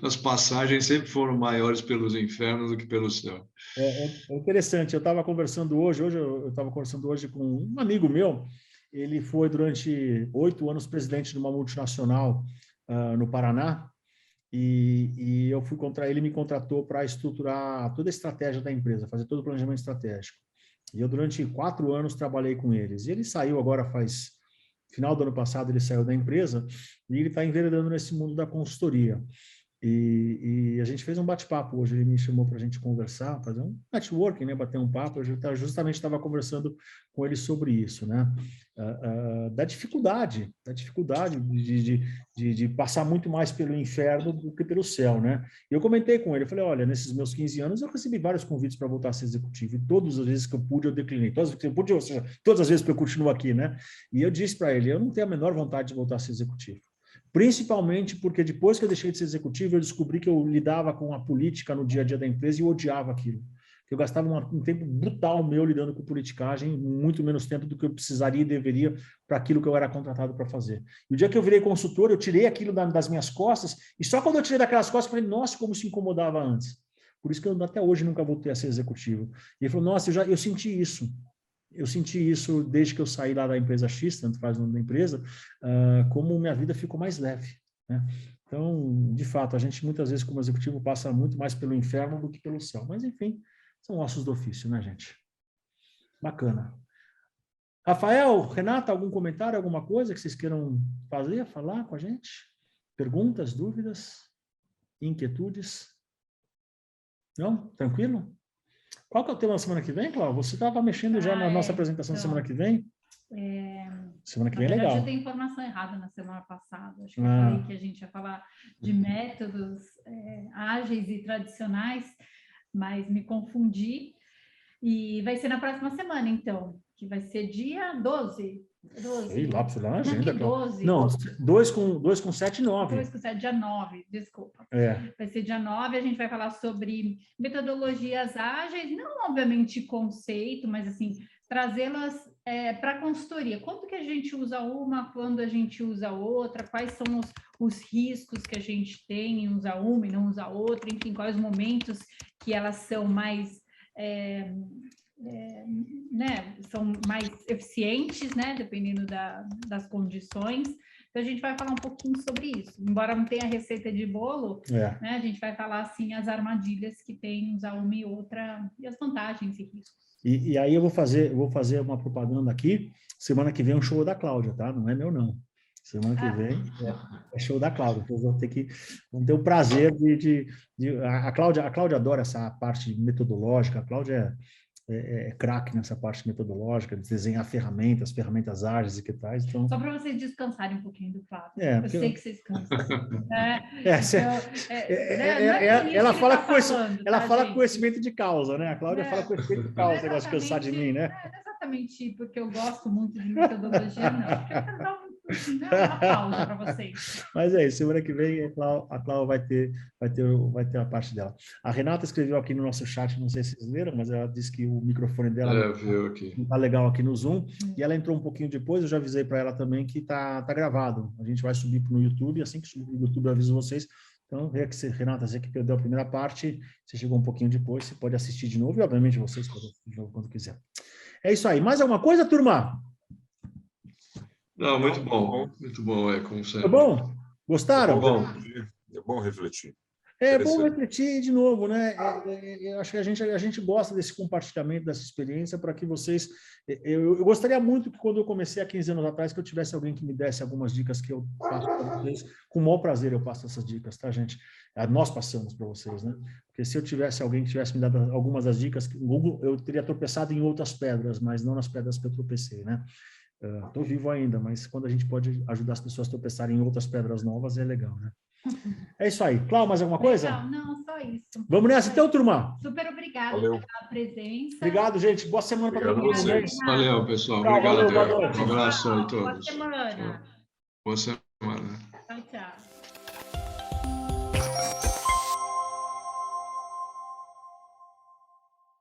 Speaker 4: as passagens sempre foram maiores pelos infernos do que pelo céu.
Speaker 1: É interessante. Eu estava conversando hoje eu estava conversando hoje com um amigo meu. Ele foi durante 8 anos presidente de uma multinacional no Paraná. E eu fui ele me contratou para estruturar toda a estratégia da empresa, fazer todo o planejamento estratégico. E eu, durante 4 anos, trabalhei com eles. E ele saiu agora final do ano passado, ele saiu da empresa e ele está enveredando nesse mundo da consultoria. E a gente fez um bate-papo hoje, ele me chamou para a gente conversar, fazer um networking, né, bater um papo. Eu justamente estava conversando com ele sobre isso, né, da dificuldade de passar muito mais pelo inferno do que pelo céu, né. E eu comentei com ele, eu falei, olha, nesses meus 15 anos eu recebi vários convites para voltar a ser executivo, e todas as vezes que eu pude eu declinei, todas as vezes que eu continuo aqui, né, e eu disse para ele, eu não tenho a menor vontade de voltar a ser executivo. Principalmente porque depois que eu deixei de ser executivo, eu descobri que eu lidava com a política no dia a dia da empresa e eu odiava aquilo. Eu gastava um tempo brutal meu lidando com politicagem, muito menos tempo do que eu precisaria e deveria para aquilo que eu era contratado para fazer. E o dia que eu virei consultor, eu tirei aquilo das minhas costas, e só quando eu tirei daquelas costas, eu falei, nossa, como se incomodava antes. Por isso que eu até hoje nunca voltei a ser executivo. E ele falou, nossa, eu senti isso. Eu senti isso desde que eu saí lá da empresa X, tanto faz o nome da empresa, como minha vida ficou mais leve. Né? Então, de fato, a gente muitas vezes como executivo passa muito mais pelo inferno do que pelo céu. Mas, enfim, são ossos do ofício, né, gente? Bacana. Rafael, Renata, algum comentário, alguma coisa que vocês queiram falar com a gente? Perguntas, dúvidas, inquietudes? Não? Tranquilo? Qual que é o tema da semana que vem, Cláudia? Você estava mexendo já na nossa apresentação da semana que vem? Semana que vem é legal.
Speaker 2: Eu tenho informação errada na semana passada. Acho que eu falei que a gente ia falar de métodos ágeis e tradicionais, mas me confundi. E vai ser na próxima semana, então, que vai ser dia 12.
Speaker 1: Sei lá, precisa dar na agenda.
Speaker 2: Não, 12.
Speaker 1: Não, 2 com 7 e 9.
Speaker 2: 2 com 7, dia 9, desculpa.
Speaker 1: É.
Speaker 2: Vai ser dia 9, a gente vai falar sobre metodologias ágeis, não obviamente conceito, mas assim, trazê-las para a consultoria. Quando que a gente usa uma, quando a gente usa outra, quais são os riscos que a gente tem em usar uma e não usar outra, enfim, quais os momentos que elas são mais... né, são mais eficientes, né, dependendo das condições. Então, a gente vai falar um pouquinho sobre isso. Embora não tenha receita de bolo, né, a gente vai falar, assim, as armadilhas que tem usar uma e outra, e as vantagens e riscos.
Speaker 1: E aí eu vou fazer uma propaganda aqui. Semana que vem é um show da Cláudia, tá? Não é meu, não. Semana que vem é show da Cláudia. Então, vão ter o prazer a Cláudia adora essa parte metodológica. A Cláudia é craque nessa parte metodológica, de desenhar ferramentas ágeis e que tais. Então...
Speaker 2: Só para vocês descansarem um pouquinho do Flávio. Eu sei que vocês cansam.
Speaker 1: Ela fala com conhecimento de causa, né? A Cláudia fala com conhecimento de causa, negócio de cansar de mim, né?
Speaker 2: Não é exatamente porque eu gosto muito de metodologia, não. Eu quero dar uma pausa para vocês.
Speaker 1: Mas é isso, semana que vem a Cláudia vai ter a parte dela. A Renata escreveu aqui no nosso chat, não sei se vocês leram, mas ela disse que o microfone dela não está legal aqui no Zoom, e ela entrou um pouquinho depois, eu já avisei para ela também que tá gravado. A gente vai subir no YouTube, assim que subir no YouTube eu aviso vocês. Então, Renata, você que perdeu a primeira parte, você chegou um pouquinho depois, você pode assistir de novo, e obviamente vocês podem assistir de novo quando quiser. É isso aí. Mais alguma coisa, turma?
Speaker 4: Não, muito bom, como sempre.
Speaker 1: Tá bom? Gostaram?
Speaker 3: É bom refletir.
Speaker 1: É bom refletir de novo, né? Eu acho que a gente gosta desse compartilhamento, dessa experiência, para que vocês... Eu gostaria muito que, quando eu comecei há 15 anos atrás, que eu tivesse alguém que me desse algumas dicas que eu passo para vocês. Com o maior prazer eu passo essas dicas, tá, gente? Nós passamos para vocês, né? Porque se eu tivesse alguém que tivesse me dado algumas das dicas, no Google, eu teria tropeçado em outras pedras, mas não nas pedras que eu tropecei, né? Estou vivo ainda, mas quando a gente pode ajudar as pessoas a tropeçarem em outras pedras novas, é legal, né? É isso aí. Cláudia, mais alguma coisa?
Speaker 2: Não, só isso.
Speaker 1: Vamos nessa então, turma?
Speaker 2: Super obrigada pela presença.
Speaker 1: Obrigado, gente. Boa semana para todo mundo.
Speaker 4: Valeu, pessoal.
Speaker 1: Tchau,
Speaker 4: obrigado.
Speaker 1: valeu,
Speaker 4: Um abraço a todos.
Speaker 2: Boa semana.
Speaker 4: Boa semana.